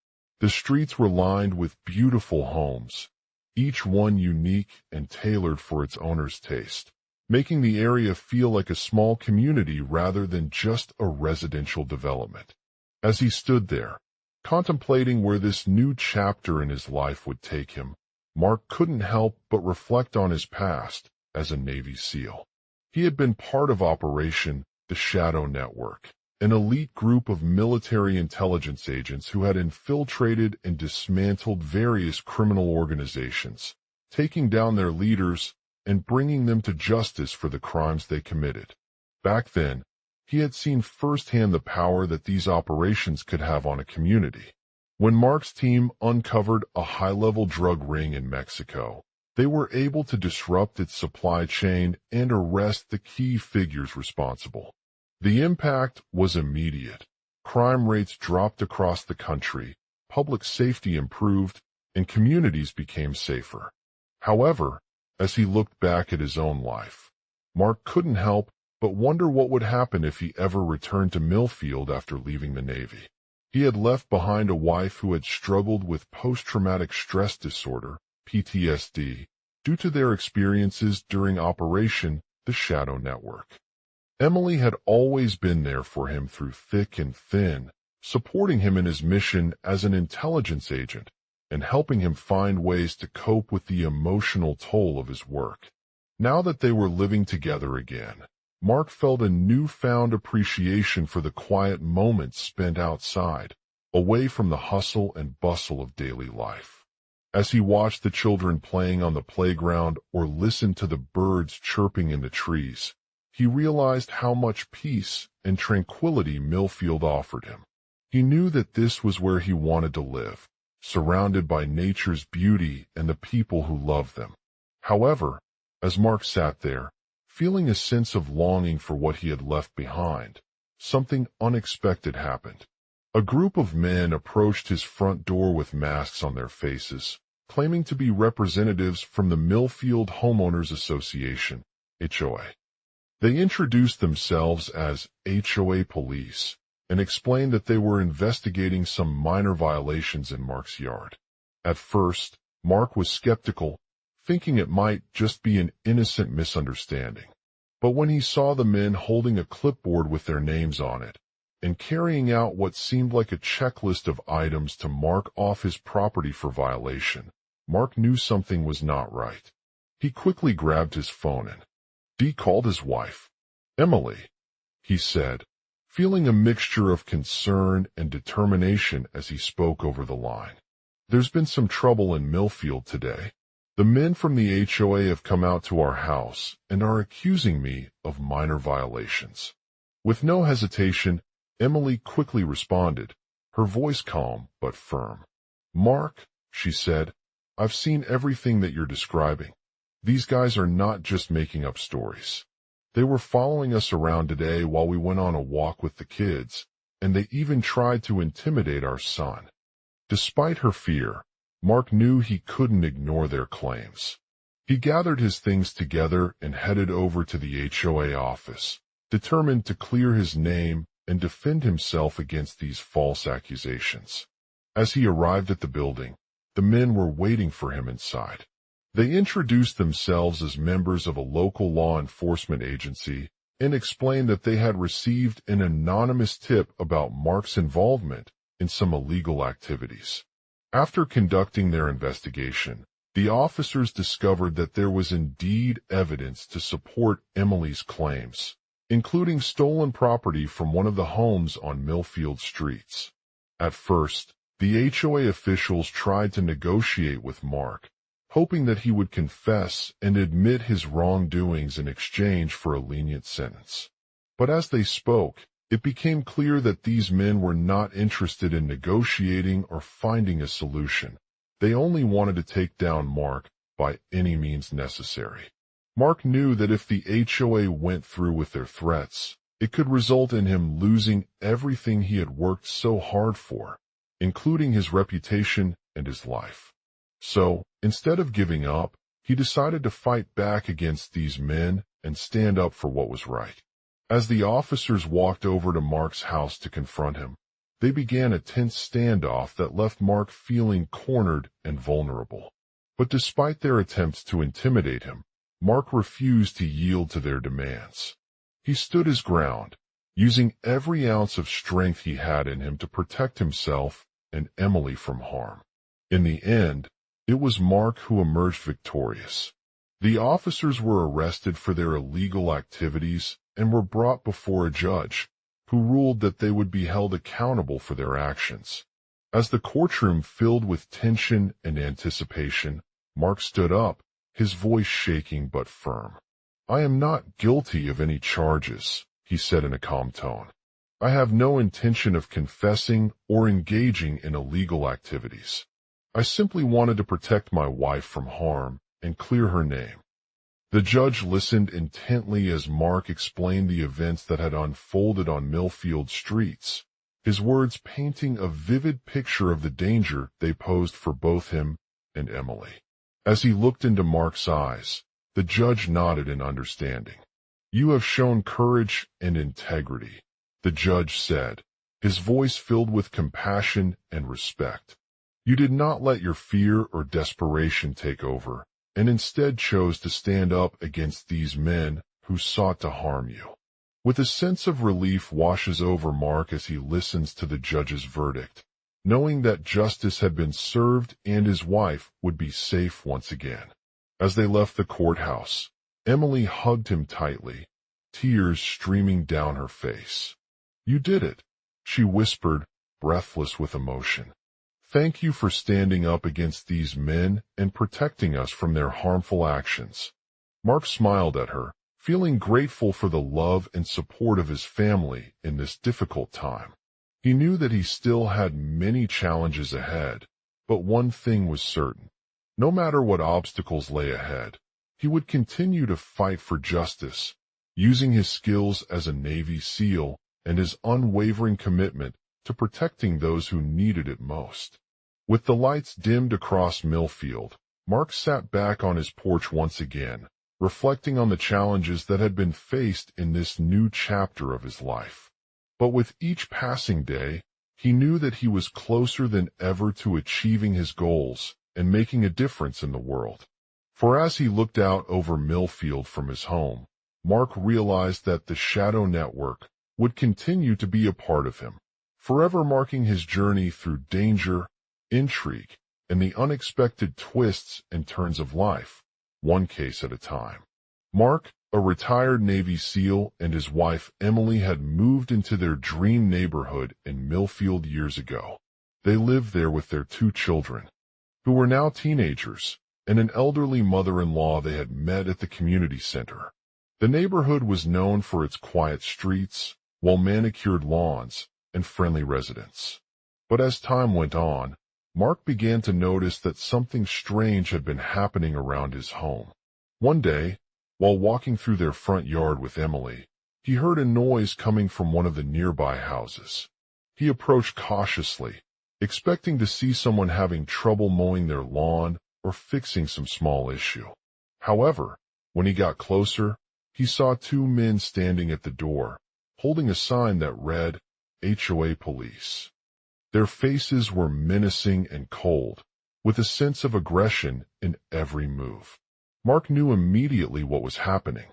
Speaker 1: The streets were lined with beautiful homes, each one unique and tailored for its owner's taste, making the area feel like a small community rather than just a residential development. As he stood there, contemplating where this new chapter in his life would take him, Mark couldn't help but reflect on his past as a Navy SEAL. He had been part of Operation the Shadow Network, an elite group of military intelligence agents who had infiltrated and dismantled various criminal organizations, taking down their leaders and bringing them to justice for the crimes they committed. Back then, he had seen firsthand the power that these operations could have on a community. When Mark's team uncovered a high-level drug ring in Mexico, they were able to disrupt its supply chain and arrest the key figures responsible. The impact was immediate. Crime rates dropped across the country, public safety improved, and communities became safer. However, as he looked back at his own life, Mark couldn't help but wonder what would happen if he ever returned to Millfield after leaving the Navy. He had left behind a wife who had struggled with post-traumatic stress disorder, PTSD, due to their experiences during Operation the Shadow Network. Emily had always been there for him through thick and thin, supporting him in his mission as an intelligence agent and helping him find ways to cope with the emotional toll of his work. Now that they were living together again, Mark felt a newfound appreciation for the quiet moments spent outside, away from the hustle and bustle of daily life. As he watched the children playing on the playground or listened to the birds chirping in the trees, he realized how much peace and tranquility Millfield offered him. He knew that this was where he wanted to live, surrounded by nature's beauty and the people who loved them. However, as Mark sat there, feeling a sense of longing for what he had left behind, something unexpected happened. A group of men approached his front door with masks on their faces, claiming to be representatives from the Millfield Homeowners Association, HOA. They introduced themselves as HOA police and explained that they were investigating some minor violations in Mark's yard. At first, Mark was skeptical, thinking it might just be an innocent misunderstanding. But when he saw the men holding a clipboard with their names on it and carrying out what seemed like a checklist of items to mark off his property for violation, Mark knew something was not right. He quickly grabbed his phone and he called his wife. "Emily," he said, feeling a mixture of concern and determination as he spoke over the line. "There's been some trouble in Millfield today. The men from the HOA have come out to our house and are accusing me of minor violations." With no hesitation, Emily quickly responded, her voice calm but firm. "Mark," she said, "I've seen everything that you're describing. These guys are not just making up stories. They were following us around today while we went on a walk with the kids, and they even tried to intimidate our son." Despite her fear, Mark knew he couldn't ignore their claims. He gathered his things together and headed over to the HOA office, determined to clear his name and defend himself against these false accusations. As he arrived at the building, the men were waiting for him inside. They introduced themselves as members of a local law enforcement agency and explained that they had received an anonymous tip about Mark's involvement in some illegal activities. After conducting their investigation, the officers discovered that there was indeed evidence to support Emily's claims, including stolen property from one of the homes on Millfield streets. At first, the HOA officials tried to negotiate with Mark, hoping that he would confess and admit his wrongdoings in exchange for a lenient sentence. But as they spoke, it became clear that these men were not interested in negotiating or finding a solution. They only wanted to take down Mark by any means necessary. Mark knew that if the HOA went through with their threats, it could result in him losing everything he had worked so hard for, including his reputation and his life. So, instead of giving up, he decided to fight back against these men and stand up for what was right. As the officers walked over to Mark's house to confront him, they began a tense standoff that left Mark feeling cornered and vulnerable. But despite their attempts to intimidate him, Mark refused to yield to their demands. He stood his ground, using every ounce of strength he had in him to protect himself and Emily from harm. In the end, it was Mark who emerged victorious. The officers were arrested for their illegal activities and were brought before a judge, who ruled that they would be held accountable for their actions. As the courtroom filled with tension and anticipation, Mark stood up, his voice shaking but firm. "I am not guilty of any charges," he said in a calm tone. "I have no intention of confessing or engaging in illegal activities. I simply wanted to protect my wife from harm and clear her name." The judge listened intently as Mark explained the events that had unfolded on Millfield streets, his words painting a vivid picture of the danger they posed for both him and Emily. As he looked into Mark's eyes, the judge nodded in understanding. "You have shown courage and integrity," the judge said, his voice filled with compassion and respect. "You did not let your fear or desperation take over, and instead chose to stand up against these men who sought to harm you." With a sense of relief washes over Mark as he listens to the judge's verdict, knowing that justice had been served and his wife would be safe once again. As they left the courthouse, Emily hugged him tightly, tears streaming down her face. "You did it," she whispered, breathless with emotion. "Thank you for standing up against these men and protecting us from their harmful actions." Mark smiled at her, feeling grateful for the love and support of his family in this difficult time. He knew that he still had many challenges ahead, but one thing was certain. No matter what obstacles lay ahead, he would continue to fight for justice, using his skills as a Navy SEAL and his unwavering commitment to protecting those who needed it most. With the lights dimmed across Millfield, Mark sat back on his porch once again, reflecting on the challenges that had been faced in this new chapter of his life. But with each passing day, he knew that he was closer than ever to achieving his goals and making a difference in the world. For as he looked out over Millfield from his home, Mark realized that the Shadow Network would continue to be a part of him, forever marking his journey through danger, intrigue, and the unexpected twists and turns of life, one case at a time. Mark, a retired Navy SEAL, and his wife Emily had moved into their dream neighborhood in Millfield years ago. They lived there with their 2 children, who were now teenagers, and an elderly mother-in-law they had met at the community center. The neighborhood was known for its quiet streets, well-manicured lawns, and friendly residents. But as time went on, Mark began to notice that something strange had been happening around his home. One day, while walking through their front yard with Emily, he heard a noise coming from one of the nearby houses. He approached cautiously, expecting to see someone having trouble mowing their lawn or fixing some small issue. However, when he got closer, he saw 2 men standing at the door, holding a sign that read, "HOA Police." Their faces were menacing and cold, with a sense of aggression in every move. Mark knew immediately what was happening.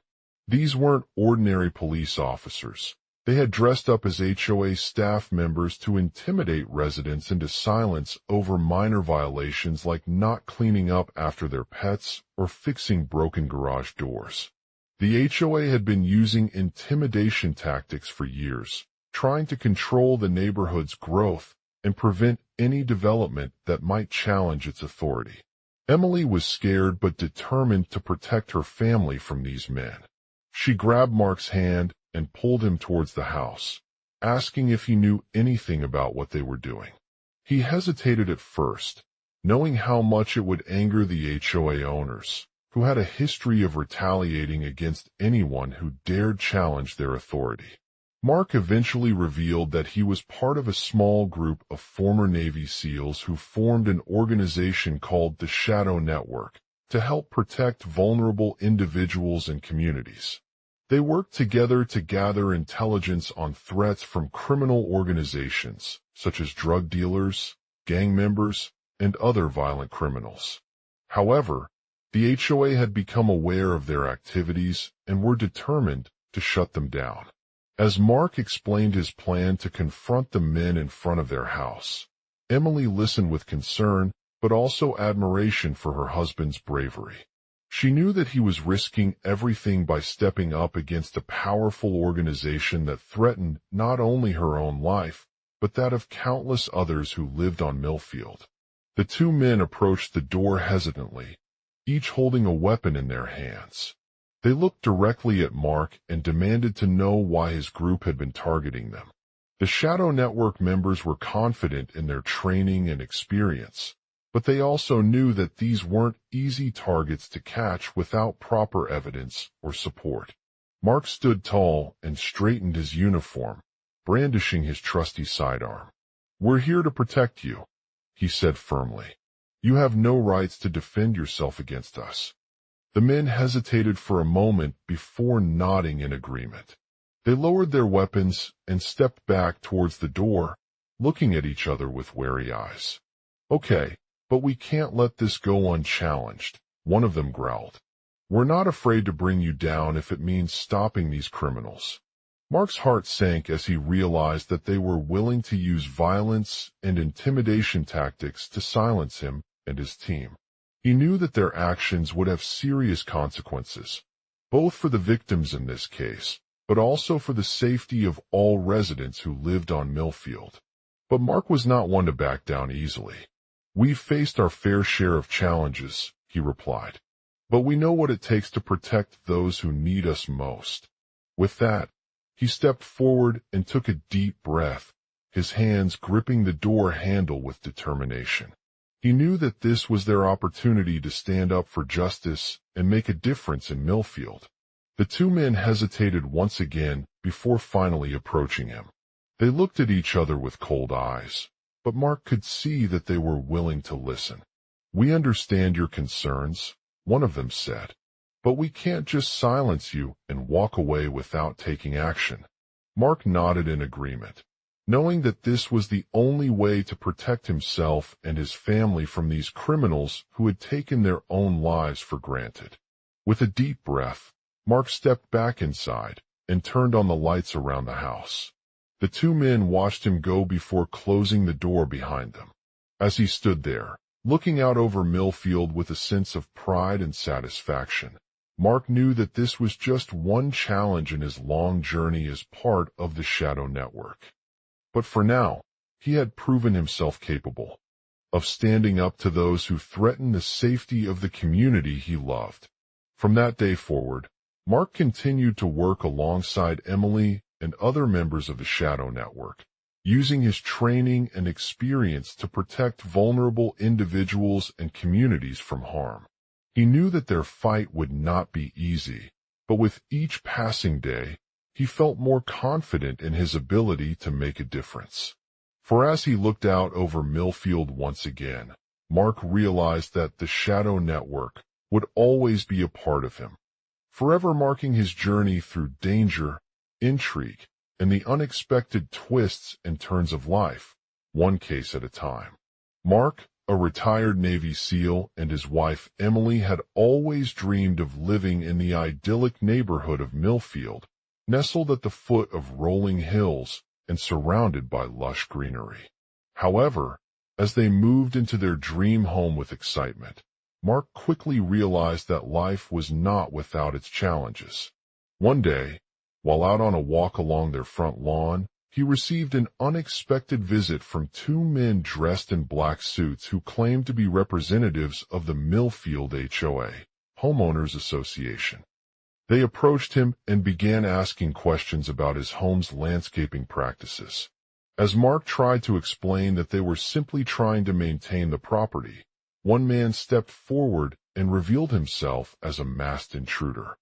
Speaker 1: These weren't ordinary police officers. They had dressed up as HOA staff members to intimidate residents into silence over minor violations like not cleaning up after their pets or fixing broken garage doors. The HOA had been using intimidation tactics for years, trying to control the neighborhood's growth and prevent any development that might challenge its authority. Emily was scared but determined to protect her family from these men. She grabbed Mark's hand and pulled him towards the house, asking if he knew anything about what they were doing. He hesitated at first, knowing how much it would anger the HOA owners, who had a history of retaliating against anyone who dared challenge their authority. Mark eventually revealed that he was part of a small group of former Navy SEALs who formed an organization called the Shadow Network to help protect vulnerable individuals and communities. They worked together to gather intelligence on threats from criminal organizations, such as drug dealers, gang members, and other violent criminals. However, the HOA had become aware of their activities and were determined to shut them down. As Mark explained his plan to confront the men in front of their house, Emily listened with concern, but also admiration for her husband's bravery. She knew that he was risking everything by stepping up against a powerful organization that threatened not only her own life, but that of countless others who lived on Millfield. The 2 men approached the door hesitantly, each holding a weapon in their hands. They looked directly at Mark and demanded to know why his group had been targeting them. The Shadow Network members were confident in their training and experience, but they also knew that these weren't easy targets to catch without proper evidence or support. Mark stood tall and straightened his uniform, brandishing his trusty sidearm. "We're here to protect you," he said firmly. "You have no rights to defend yourself against us." The men hesitated for a moment before nodding in agreement. They lowered their weapons and stepped back towards the door, looking at each other with wary eyes. "Okay, but we can't let this go unchallenged," one of them growled. "We're not afraid to bring you down if it means stopping these criminals." Mark's heart sank as he realized that they were willing to use violence and intimidation tactics to silence him and his team. He knew that their actions would have serious consequences, both for the victims in this case, but also for the safety of all residents who lived on Millfield. But Mark was not one to back down easily. "We've faced our fair share of challenges," he replied, "but we know what it takes to protect those who need us most." With that, he stepped forward and took a deep breath, his hands gripping the door handle with determination. He knew that this was their opportunity to stand up for justice and make a difference in Millfield. The two men hesitated once again before finally approaching him. They looked at each other with cold eyes, but Mark could see that they were willing to listen. "We understand your concerns," one of them said, "but we can't just silence you and walk away without taking action." Mark nodded in agreement, knowing that this was the only way to protect himself and his family from these criminals who had taken their own lives for granted. With a deep breath, Mark stepped back inside and turned on the lights around the house. The two men watched him go before closing the door behind them. As he stood there, looking out over Millfield with a sense of pride and satisfaction, Mark knew that this was just one challenge in his long journey as part of the Shadow Network. But for now, he had proven himself capable of standing up to those who threatened the safety of the community he loved. From that day forward, Mark continued to work alongside Emily and other members of the Shadow Network, using his training and experience to protect vulnerable individuals and communities from harm. He knew that their fight would not be easy, but with each passing day, he felt more confident in his ability to make a difference. For as he looked out over Millfield once again, Mark realized that the Shadow Network would always be a part of him, forever marking his journey through danger, intrigue, and the unexpected twists and turns of life, one case at a time. Mark, a retired Navy SEAL, and his wife Emily had always dreamed of living in the idyllic neighborhood of Millfield, nestled at the foot of rolling hills and surrounded by lush greenery. However, as they moved into their dream home with excitement, Mark quickly realized that life was not without its challenges. One day, while out on a walk along their front lawn, he received an unexpected visit from two men dressed in black suits who claimed to be representatives of the Millfield HOA, Homeowners Association. They approached him and began asking questions about his home's landscaping practices. As Mark tried to explain that they were simply trying to maintain the property, one man stepped forward and revealed himself as a masked intruder.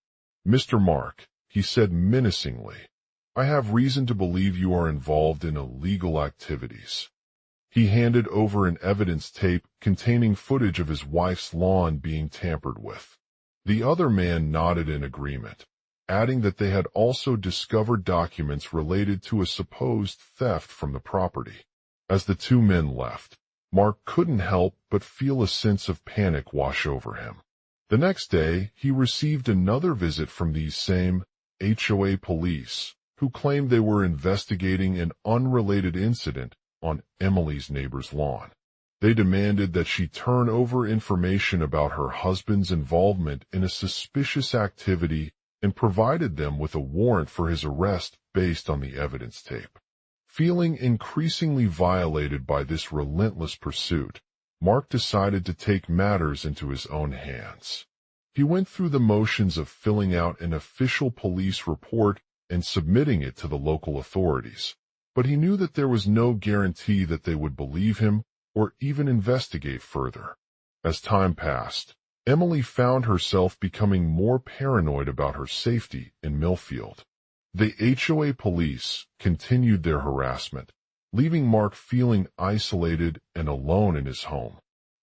Speaker 1: "Mr. Mark," he said menacingly, "I have reason to believe you are involved in illegal activities." He handed over an evidence tape containing footage of his wife's lawn being tampered with. The other man nodded in agreement, adding that they had also discovered documents related to a supposed theft from the property. As the two men left, Mark couldn't help but feel a sense of panic wash over him. The next day, he received another visit from these same HOA police, who claimed they were investigating an unrelated incident on Emily's neighbor's lawn. They demanded that she turn over information about her husband's involvement in a suspicious activity and provided them with a warrant for his arrest based on the evidence tape. Feeling increasingly violated by this relentless pursuit, Mark decided to take matters into his own hands. He went through the motions of filling out an official police report and submitting it to the local authorities, but he knew that there was no guarantee that they would believe him or even investigate further. As time passed, Emily found herself becoming more paranoid about her safety in Millfield. The HOA police continued their harassment, leaving Mark feeling isolated and alone in his home.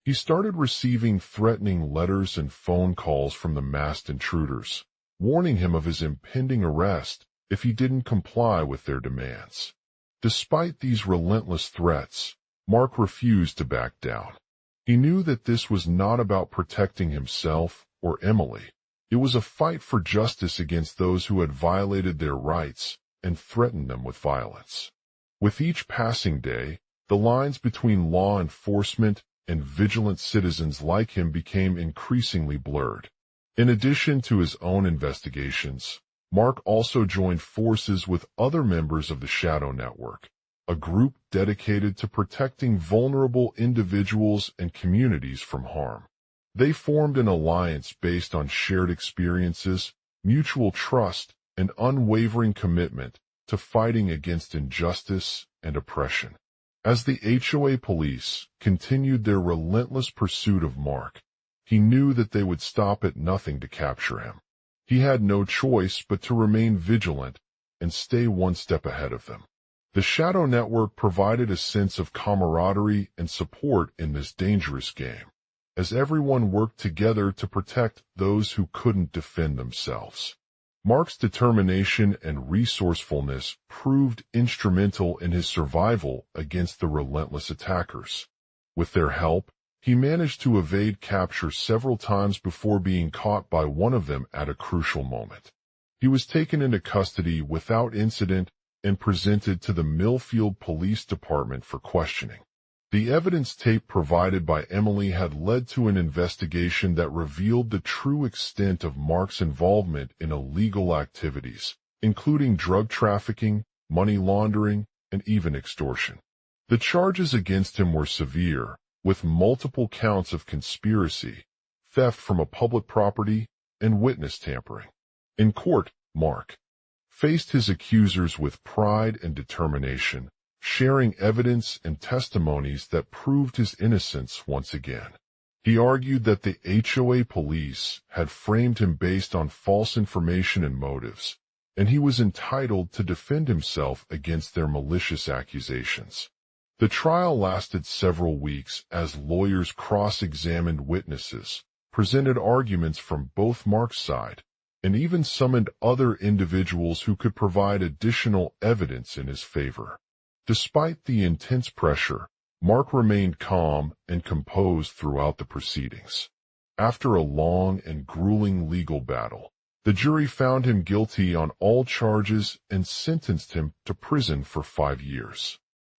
Speaker 1: He started receiving threatening letters and phone calls from the masked intruders, warning him of his impending arrest if he didn't comply with their demands. Despite these relentless threats, Mark refused to back down. He knew that this was not about protecting himself or Emily. It was a fight for justice against those who had violated their rights and threatened them with violence. With each passing day, the lines between law enforcement and vigilant citizens like him became increasingly blurred. In addition to his own investigations, Mark also joined forces with other members of the Shadow Network, a group dedicated to protecting vulnerable individuals and communities from harm. They formed an alliance based on shared experiences, mutual trust, and unwavering commitment to fighting against injustice and oppression. As the HOA police continued their relentless pursuit of Mark, he knew that they would stop at nothing to capture him. He had no choice but to remain vigilant and stay one step ahead of them. The Shadow Network provided a sense of camaraderie and support in this dangerous game, as everyone worked together to protect those who couldn't defend themselves. Mark's determination and resourcefulness proved instrumental in his survival against the relentless attackers. With their help, he managed to evade capture several times before being caught by one of them at a crucial moment. He was taken into custody without incident and presented to the Millfield Police Department for questioning. The evidence tape provided by Emily had led to an investigation that revealed the true extent of Mark's involvement in illegal activities, including drug trafficking, money laundering, and even extortion. The charges against him were severe, with multiple counts of conspiracy, theft from a public property, and witness tampering. In court, Mark faced his accusers with pride and determination, sharing evidence and testimonies that proved his innocence once again. He argued that the HOA police had framed him based on false information and motives, and he was entitled to defend himself against their malicious accusations. The trial lasted several weeks as lawyers cross-examined witnesses, presented arguments from both Mark's side, and even summoned other individuals who could provide additional evidence in his favor. Despite the intense pressure, Mark remained calm and composed throughout the proceedings. After a long and grueling legal battle, the jury found him guilty on all charges and sentenced him to prison for 5 years.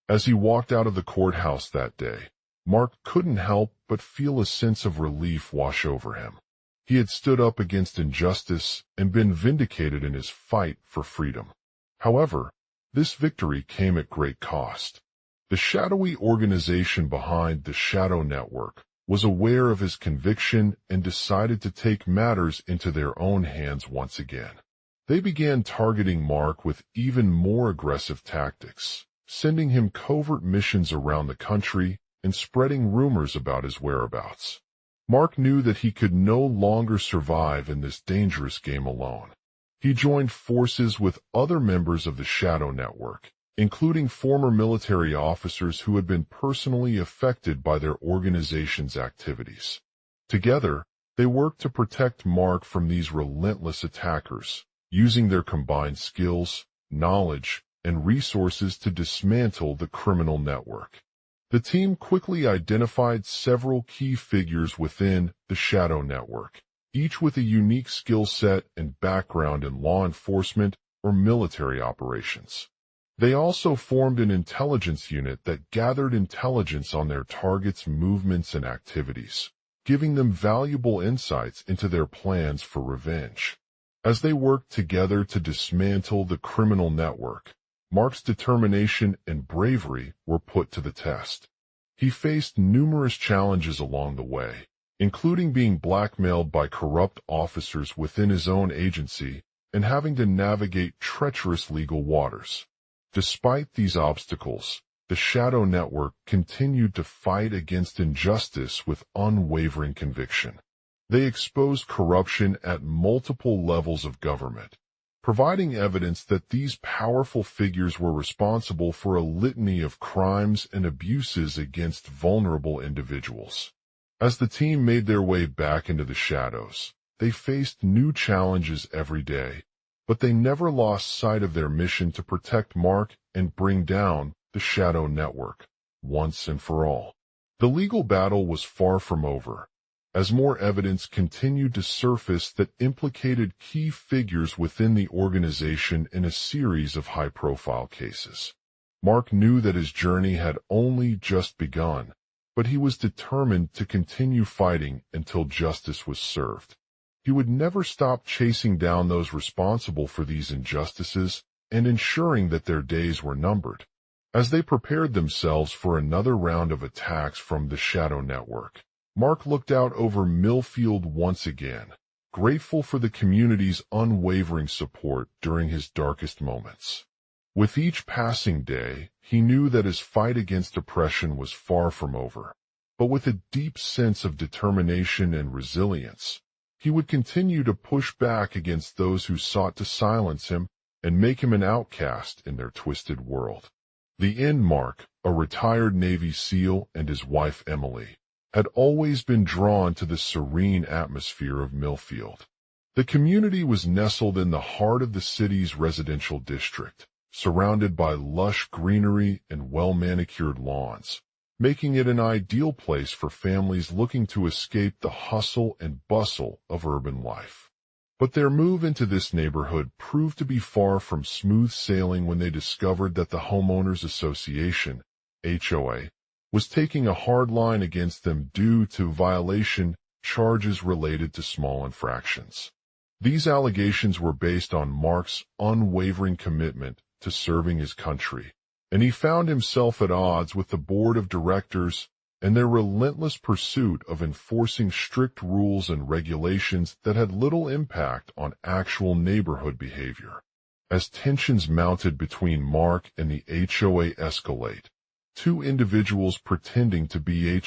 Speaker 1: As he walked out of the courthouse that day, Mark couldn't help but feel a sense of relief wash over him. He had stood up against injustice and been vindicated in his fight for freedom. However, this victory came at great cost. The shadowy organization behind the Shadow Network was aware of his conviction and decided to take matters into their own hands once again. They began targeting Mark with even more aggressive tactics, sending him covert missions around the country and spreading rumors about his whereabouts. Mark knew that he could no longer survive in this dangerous game alone. He joined forces with other members of the Shadow Network, including former military officers who had been personally affected by their organization's activities. Together, they worked to protect Mark from these relentless attackers, using their combined skills, knowledge, and resources to dismantle the criminal network. The team quickly identified several key figures within the Shadow Network, each with a unique skill set and background in law enforcement or military operations. They also formed an intelligence unit that gathered intelligence on their targets' movements and activities, giving them valuable insights into their plans for revenge. As they worked together to dismantle the criminal network, Mark's determination and bravery were put to the test. He faced numerous challenges along the way, including being blackmailed by corrupt officers within his own agency and having to navigate treacherous legal waters. Despite these obstacles, the Shadow Network continued to fight against injustice with unwavering conviction. They exposed corruption at multiple levels of government, providing evidence that these powerful figures were responsible for a litany of crimes and abuses against vulnerable individuals. As the team made their way back into the shadows, they faced new challenges every day, but they never lost sight of their mission to protect Mark and bring down the Shadow Network, once and for all. The legal battle was far from over, as more evidence continued to surface that implicated key figures within the organization in a series of high-profile cases. Mark knew that his journey had only just begun, but he was determined to continue fighting until justice was served. He would never stop chasing down those responsible for these injustices and ensuring that their days were numbered. As they prepared themselves for another round of attacks from the Shadow Network, Mark looked out over Millfield once again, grateful for the community's unwavering support during his darkest moments. With each passing day, he knew that his fight against oppression was far from over, but with a deep sense of determination and resilience, he would continue to push back against those who sought to silence him and make him an outcast in their twisted world. The end Mark, a retired Navy SEAL, and his wife Emily, had always been drawn to the serene atmosphere of Millfield. The community was nestled in the heart of the city's residential district, surrounded by lush greenery and well-manicured lawns, making it an ideal place for families looking to escape the hustle and bustle of urban life. But their move into this neighborhood proved to be far from smooth sailing when they discovered that the Homeowners Association, HOA, was taking a hard line against them due to violation charges related to small infractions. These allegations were based on Mark's unwavering commitment to serving his country, and he found himself at odds with the board of directors and their relentless pursuit of enforcing strict rules and regulations that had little impact on actual neighborhood behavior. As tensions mounted between Mark and the HOA escalate, two individuals pretending to be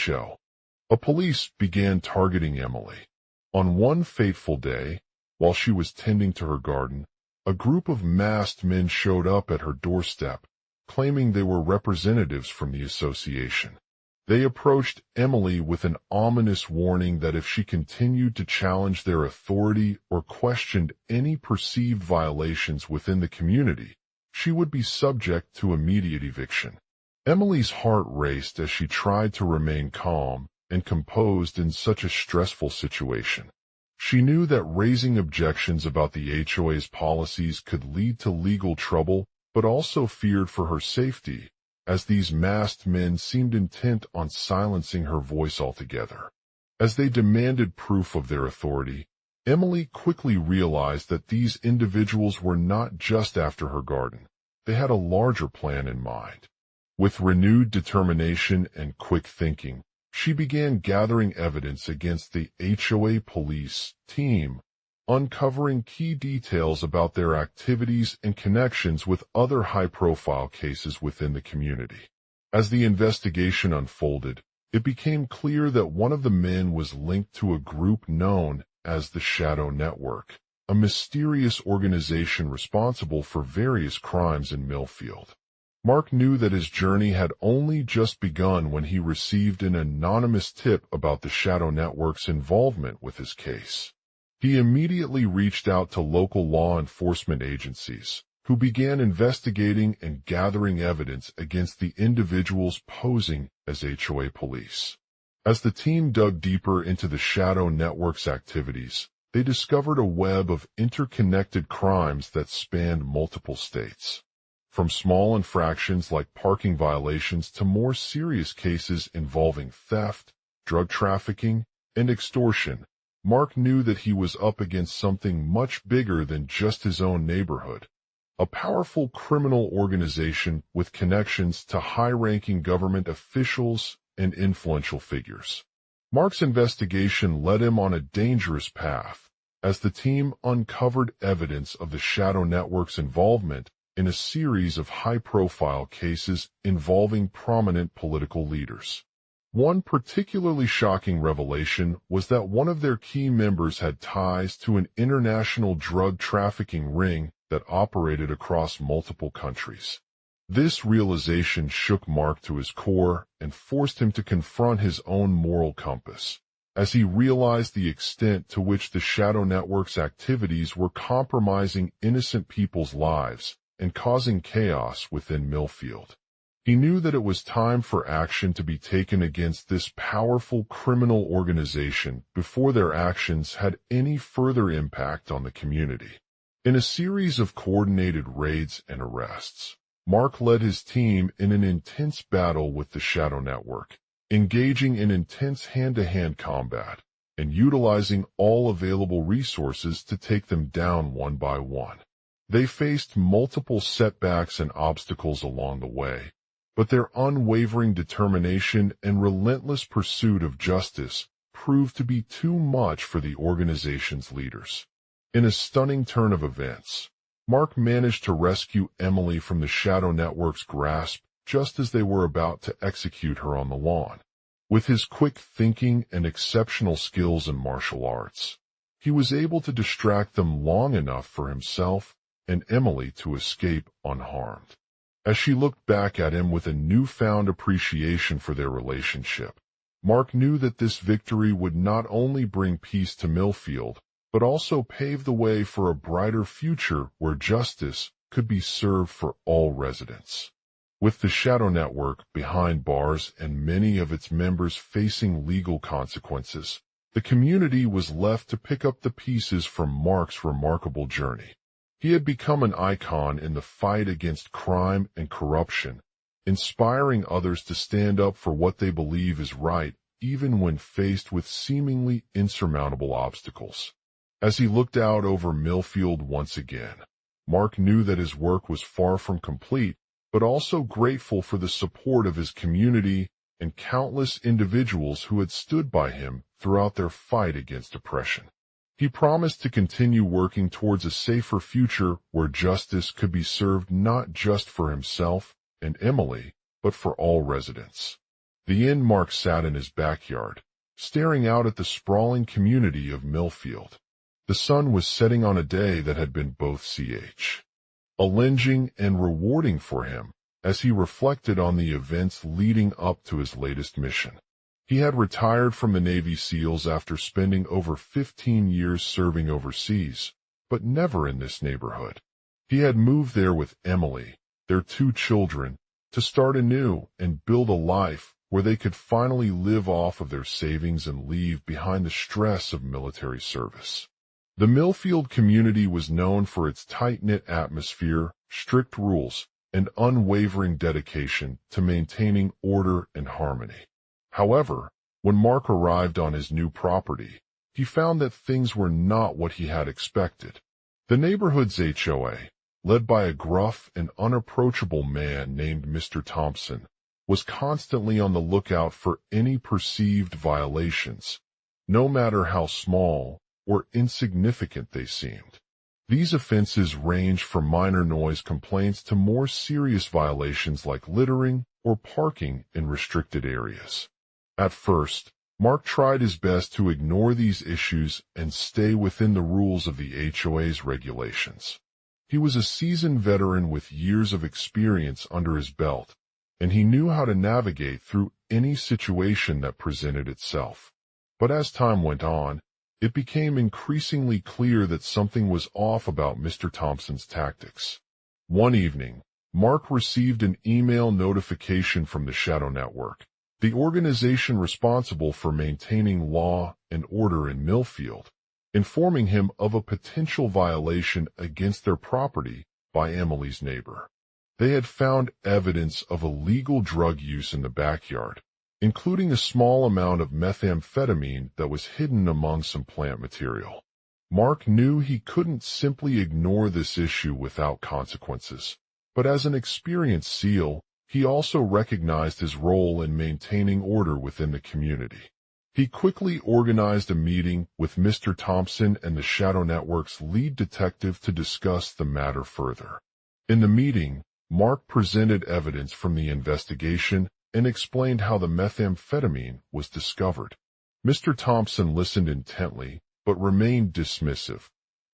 Speaker 1: police began targeting Emily. On one fateful day, while she was tending to her garden, a group of masked men showed up at her doorstep, claiming they were representatives from the association. They approached Emily with an ominous warning that if she continued to challenge their authority or questioned any perceived violations within the community, she would be subject to immediate eviction. Emily's heart raced as she tried to remain calm and composed in such a stressful situation. She knew that raising objections about the HOA's policies could lead to legal trouble, but also feared for her safety, as these masked men seemed intent on silencing her voice altogether. As they demanded proof of their authority, Emily quickly realized that these individuals were not just after her garden. They had a larger plan in mind. With renewed determination and quick thinking, she began gathering evidence against the HOA police team, uncovering key details about their activities and connections with other high-profile cases within the community. As the investigation unfolded, it became clear that one of the men was linked to a group known as the Shadow Network, a mysterious organization responsible for various crimes in Millfield. Mark knew that his journey had only just begun when he received an anonymous tip about the Shadow Network's involvement with his case. He immediately reached out to local law enforcement agencies, who began investigating and gathering evidence against the individuals posing as HOA police. As the team dug deeper into the Shadow Network's activities, they discovered a web of interconnected crimes that spanned multiple states. From small infractions like parking violations to more serious cases involving theft, drug trafficking, and extortion, Mark knew that he was up against something much bigger than just his own neighborhood. A powerful criminal organization with connections to high-ranking government officials and influential figures. Mark's investigation led him on a dangerous path, as the team uncovered evidence of the Shadow Network's involvement in a series of high-profile cases involving prominent political leaders. One particularly shocking revelation was that one of their key members had ties to an international drug trafficking ring that operated across multiple countries. This realization shook Mark to his core and forced him to confront his own moral compass, as he realized the extent to which the Shadow Network's activities were compromising innocent people's lives and causing chaos within Millfield. He knew that it was time for action to be taken against this powerful criminal organization before their actions had any further impact on the community. In a series of coordinated raids and arrests, Mark led his team in an intense battle with the Shadow Network, engaging in intense hand-to-hand combat and utilizing all available resources to take them down one by one. They faced multiple setbacks and obstacles along the way, but their unwavering determination and relentless pursuit of justice proved to be too much for the organization's leaders. In a stunning turn of events, Mark managed to rescue Emily from the Shadow Network's grasp just as they were about to execute her on the lawn. With his quick thinking and exceptional skills in martial arts, he was able to distract them long enough for himself and Emily to escape unharmed. As she looked back at him with a newfound appreciation for their relationship, Mark knew that this victory would not only bring peace to Millfield, but also pave the way for a brighter future where justice could be served for all residents. With the Shadow Network behind bars and many of its members facing legal consequences, the community was left to pick up the pieces from Mark's remarkable journey. He had become an icon in the fight against crime and corruption, inspiring others to stand up for what they believe is right, even when faced with seemingly insurmountable obstacles. As he looked out over Millfield once again, Mark knew that his work was far from complete, but also grateful for the support of his community and countless individuals who had stood by him throughout their fight against oppression. He promised to continue working towards a safer future where justice could be served not just for himself and Emily, but for all residents. The end Mark sat in his backyard, staring out at the sprawling community of Millfield. The sun was setting on a day that had been both challenging and rewarding for him as he reflected on the events leading up to his latest mission. He had retired from the Navy SEALs after spending over 15 years serving overseas, but never in this neighborhood. He had moved there with Emily, their 2 children, to start anew and build a life where they could finally live off of their savings and leave behind the stress of military service. The Millfield community was known for its tight-knit atmosphere, strict rules, and unwavering dedication to maintaining order and harmony. However, when Mark arrived on his new property, he found that things were not what he had expected. The neighborhood's HOA, led by a gruff and unapproachable man named Mr. Thompson, was constantly on the lookout for any perceived violations, no matter how small or insignificant they seemed. These offenses ranged from minor noise complaints to more serious violations like littering or parking in restricted areas. At first, Mark tried his best to ignore these issues and stay within the rules of the HOA's regulations. He was a seasoned veteran with years of experience under his belt, and he knew how to navigate through any situation that presented itself. But as time went on, it became increasingly clear that something was off about Mr. Thompson's tactics. One evening, Mark received an email notification from the Shadow Network, the organization responsible for maintaining law and order in Millfield, informing him of a potential violation against their property by Emily's neighbor. They had found evidence of illegal drug use in the backyard, including a small amount of methamphetamine that was hidden among some plant material. Mark knew he couldn't simply ignore this issue without consequences, but as an experienced SEAL, he also recognized his role in maintaining order within the community. He quickly organized a meeting with Mr. Thompson and the Shadow Network's lead detective to discuss the matter further. In the meeting, Mark presented evidence from the investigation and explained how the methamphetamine was discovered. Mr. Thompson listened intently, but remained dismissive,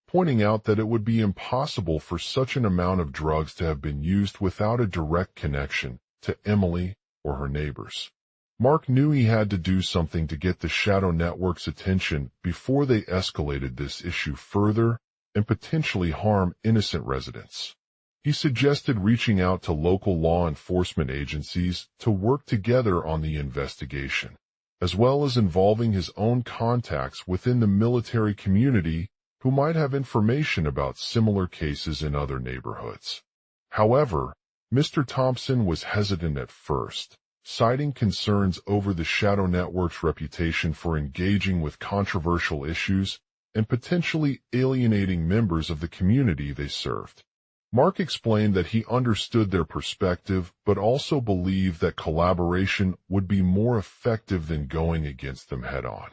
Speaker 1: pointing out that it would be impossible for such an amount of drugs to have been used without a direct connection to Emily or her neighbors. Mark knew he had to do something to get the Shadow Network's attention before they escalated this issue further and potentially harm innocent residents. He suggested reaching out to local law enforcement agencies to work together on the investigation, as well as involving his own contacts within the military community who might have information about similar cases in other neighborhoods. However, Mr. Thompson was hesitant at first, citing concerns over the Shadow Network's reputation for engaging with controversial issues and potentially alienating members of the community they served. Mark explained that he understood their perspective, but also believed that collaboration would be more effective than going against them head-on.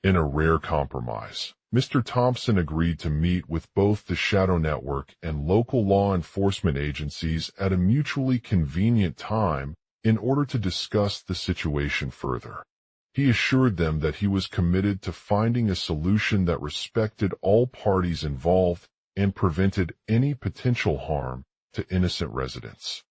Speaker 1: In a rare compromise, Mr. Thompson agreed to meet with both the Shadow Network and local law enforcement agencies at a mutually convenient time in order to discuss the situation further. He assured them that he was committed to finding a solution that respected all parties involved and prevented any potential harm to innocent residents.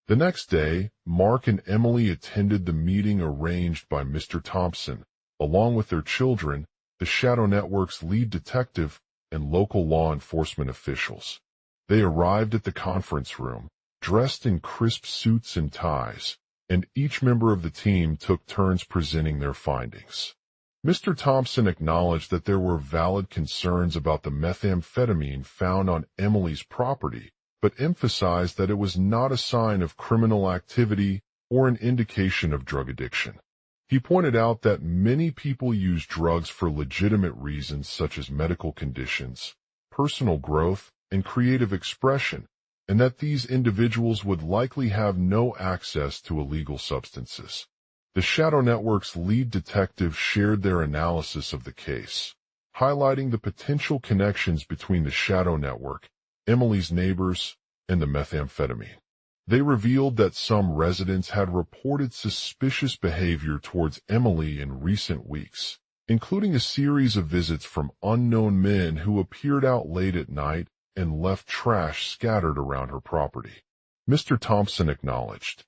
Speaker 1: The next day, Mark and Emily attended the meeting arranged by Mr. Thompson, along with their children, the Shadow Network's lead detective, and local law enforcement officials. They arrived at the conference room, dressed in crisp suits and ties, and each member of the team took turns presenting their findings. Mr. Thompson acknowledged that there were valid concerns about the methamphetamine found on Emily's property, but emphasized that it was not a sign of criminal activity or an indication of drug addiction. He pointed out that many people use drugs for legitimate reasons such as medical conditions, personal growth, and creative expression, and that these individuals would likely have no access to illegal substances. The Shadow Network's lead detective shared their analysis of the case, highlighting the potential connections between the Shadow Network, Emily's neighbors, and the methamphetamine. They revealed that some residents had reported suspicious behavior towards Emily in recent weeks, including a series of visits from unknown men who appeared out late at night and left trash scattered around her property. Mr. Thompson acknowledged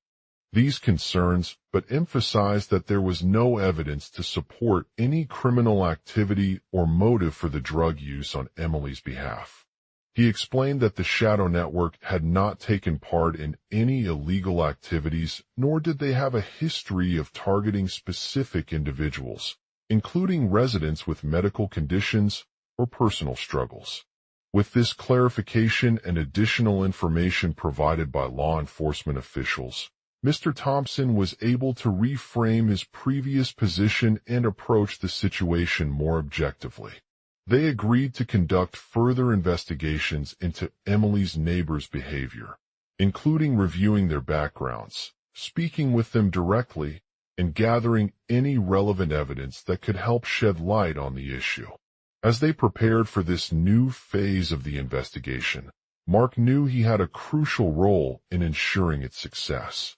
Speaker 1: these concerns, but emphasized that there was no evidence to support any criminal activity or motive for the drug use on Emily's behalf. He explained that the Shadow Network had not taken part in any illegal activities, nor did they have a history of targeting specific individuals, including residents with medical conditions or personal struggles. With this clarification and additional information provided by law enforcement officials, Mr. Thompson was able to reframe his previous position and approach the situation more objectively. They agreed to conduct further investigations into Emily's neighbors' behavior, including reviewing their backgrounds, speaking with them directly, and gathering any relevant evidence that could help shed light on the issue. As they prepared for this new phase of the investigation, Mark knew he had a crucial role in ensuring its success.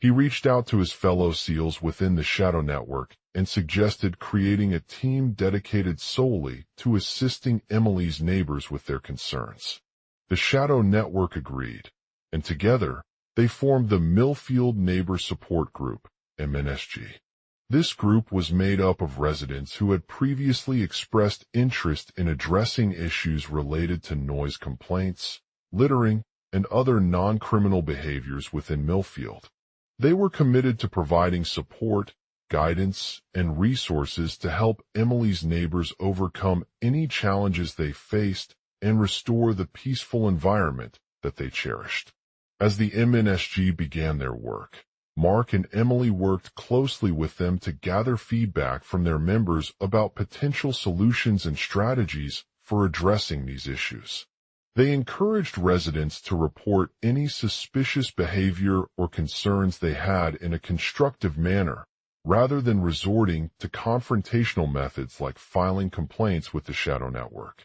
Speaker 1: He reached out to his fellow SEALs within the Shadow Network and suggested creating a team dedicated solely to assisting Emily's neighbors with their concerns. The Shadow Network agreed, and together they formed the Millfield Neighbor Support Group, MNSG. This group was made up of residents who had previously expressed interest in addressing issues related to noise complaints, littering, and other non-criminal behaviors within Millfield. They were committed to providing support, guidance, and resources to help Emily's neighbors overcome any challenges they faced and restore the peaceful environment that they cherished. As the MNSG began their work, Mark and Emily worked closely with them to gather feedback from their members about potential solutions and strategies for addressing these issues. They encouraged residents to report any suspicious behavior or concerns they had in a constructive manner, rather than resorting to confrontational methods like filing complaints with the Shadow Network.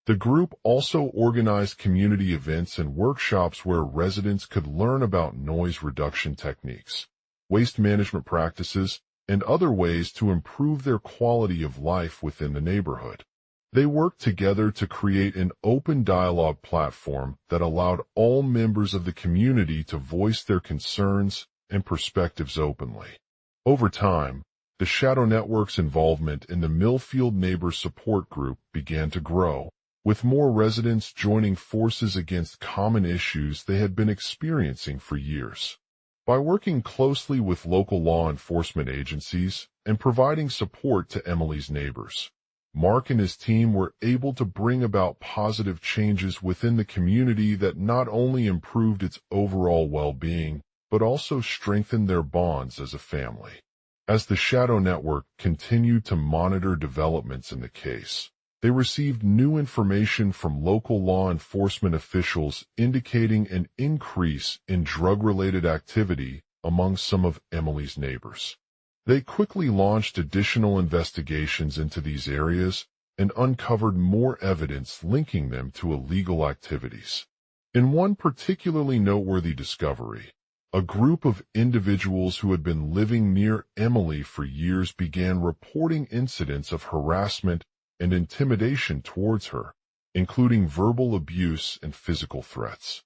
Speaker 1: The group also organized community events and workshops where residents could learn about noise reduction techniques, waste management practices, and other ways to improve their quality of life within the neighborhood. They worked together to create an open dialogue platform that allowed all members of the community to voice their concerns and perspectives openly. Over time, the Shadow Network's involvement in the Millfield Neighbor Support Group began to grow, with more residents joining forces against common issues they had been experiencing for years. By working closely with local law enforcement agencies and providing support to Emily's neighbors, Mark and his team were able to bring about positive changes within the community that not only improved its overall well-being, but also strengthened their bonds as a family. As the Shadow Network continued to monitor developments in the case, They received new information from local law enforcement officials indicating an increase in drug-related activity among some of Emily's neighbors. They quickly launched additional investigations into these areas and uncovered more evidence linking them to illegal activities. In one particularly noteworthy discovery, a group of individuals who had been living near Emily for years began reporting incidents of harassment and intimidation towards her, including verbal abuse and physical threats.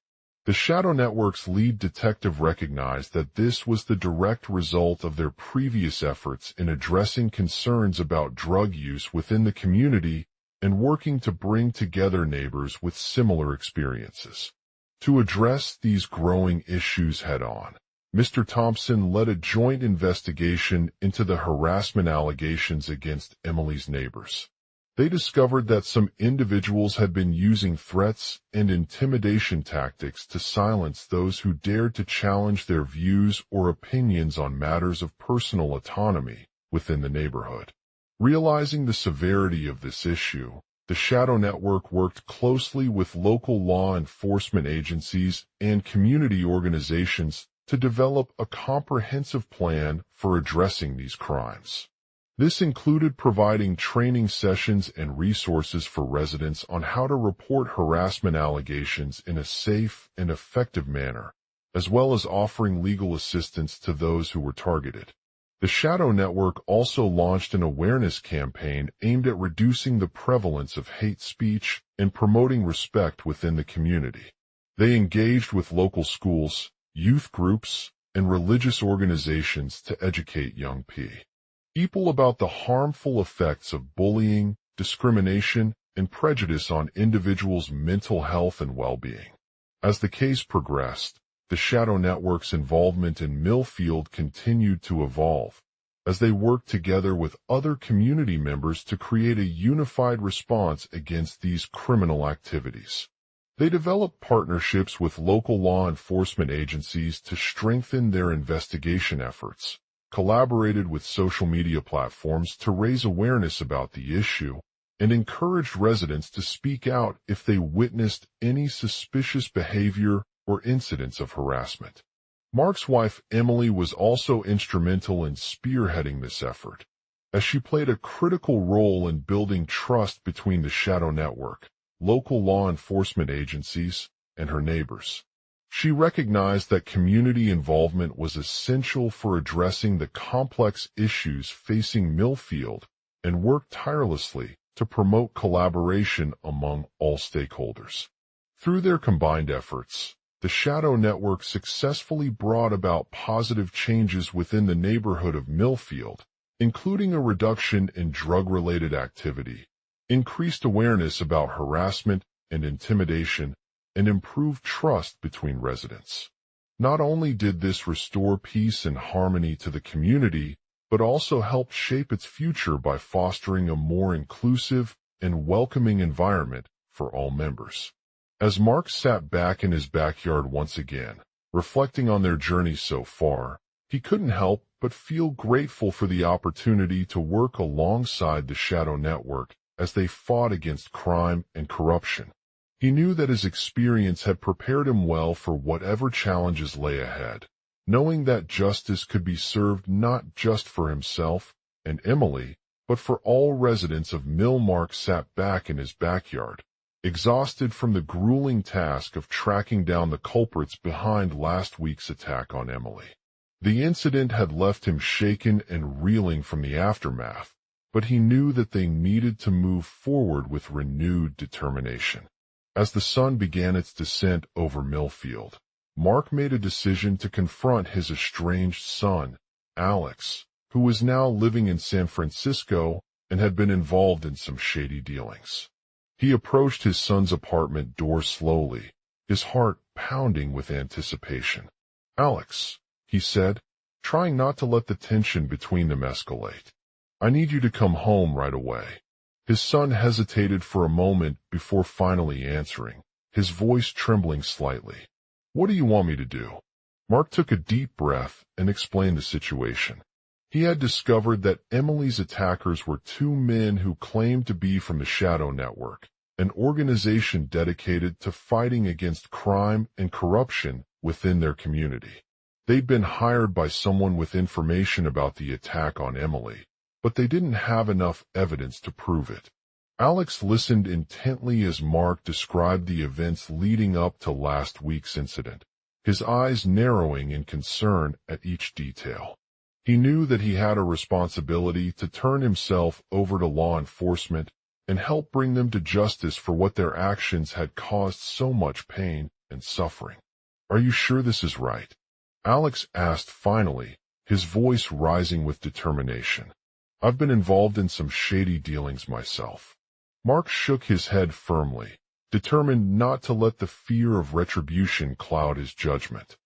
Speaker 1: The Shadow Network's lead detective recognized that this was the direct result of their previous efforts in addressing concerns about drug use within the community and working to bring together neighbors with similar experiences. To address these growing issues head-on, Mr. Thompson led a joint investigation into the harassment allegations against Emily's neighbors. They discovered that some individuals had been using threats and intimidation tactics to silence those who dared to challenge their views or opinions on matters of personal autonomy within the neighborhood. Realizing the severity of this issue, the Shadow Network worked closely with local law enforcement agencies and community organizations to develop a comprehensive plan for addressing these crimes. This included providing training sessions and resources for residents on how to report harassment allegations in a safe and effective manner, as well as offering legal assistance to those who were targeted. The Shadow Network also launched an awareness campaign aimed at reducing the prevalence of hate speech and promoting respect within the community. They engaged with local schools, youth groups, and religious organizations to educate young people about the harmful effects of bullying, discrimination, and prejudice on individuals' mental health and well-being. As the case progressed, the Shadow Network's involvement in Millfield continued to evolve, as they worked together with other community members to create a unified response against these criminal activities. They developed partnerships with local law enforcement agencies to strengthen their investigation efforts, collaborated with social media platforms to raise awareness about the issue, and encouraged residents to speak out if they witnessed any suspicious behavior or incidents of harassment. Mark's wife, Emily, was also instrumental in spearheading this effort, as she played a critical role in building trust between the Shadow Network, local law enforcement agencies, and her neighbors. She recognized that community involvement was essential for addressing the complex issues facing Millfield and worked tirelessly to promote collaboration among all stakeholders. Through their combined efforts, the Shadow Network successfully brought about positive changes within the neighborhood of Millfield, including a reduction in drug-related activity, increased awareness about harassment and intimidation, and improved trust between residents. Not only did this restore peace and harmony to the community, but also helped shape its future by fostering a more inclusive and welcoming environment for all members. As Mark sat back in his backyard once again, reflecting on their journey so far, he couldn't help but feel grateful for the opportunity to work alongside the Shadow Network as they fought against crime and corruption. He knew that his experience had prepared him well for whatever challenges lay ahead, knowing that justice could be served not just for himself and Emily, but for all residents of Mill. Mark sat back in his backyard, exhausted from the grueling task of tracking down the culprits behind last week's attack on Emily. The incident had left him shaken and reeling from the aftermath, but he knew that they needed to move forward with renewed determination. As the sun began its descent over Millfield, Mark made a decision to confront his estranged son, Alex, who was now living in San Francisco and had been involved in some shady dealings. He approached his son's apartment door slowly, his heart pounding with anticipation. "Alex," he said, trying not to let the tension between them escalate, "I need you to come home right away." His son hesitated for a moment before finally answering, his voice trembling slightly. "What do you want me to do?" Mark took a deep breath and explained the situation. He had discovered that Emily's attackers were two men who claimed to be from the Shadow Network, an organization dedicated to fighting against crime and corruption within their community. They'd been hired by someone with information about the attack on Emily, but they didn't have enough evidence to prove it. Alex listened intently as Mark described the events leading up to last week's incident, his eyes narrowing in concern at each detail. He knew that he had a responsibility to turn himself over to law enforcement and help bring them to justice for what their actions had caused so much pain and suffering. "Are you sure this is right?" Alex asked finally, his voice rising with determination. "I've been involved in some shady dealings myself." Mark shook his head firmly, determined not to let the fear of retribution cloud his judgment.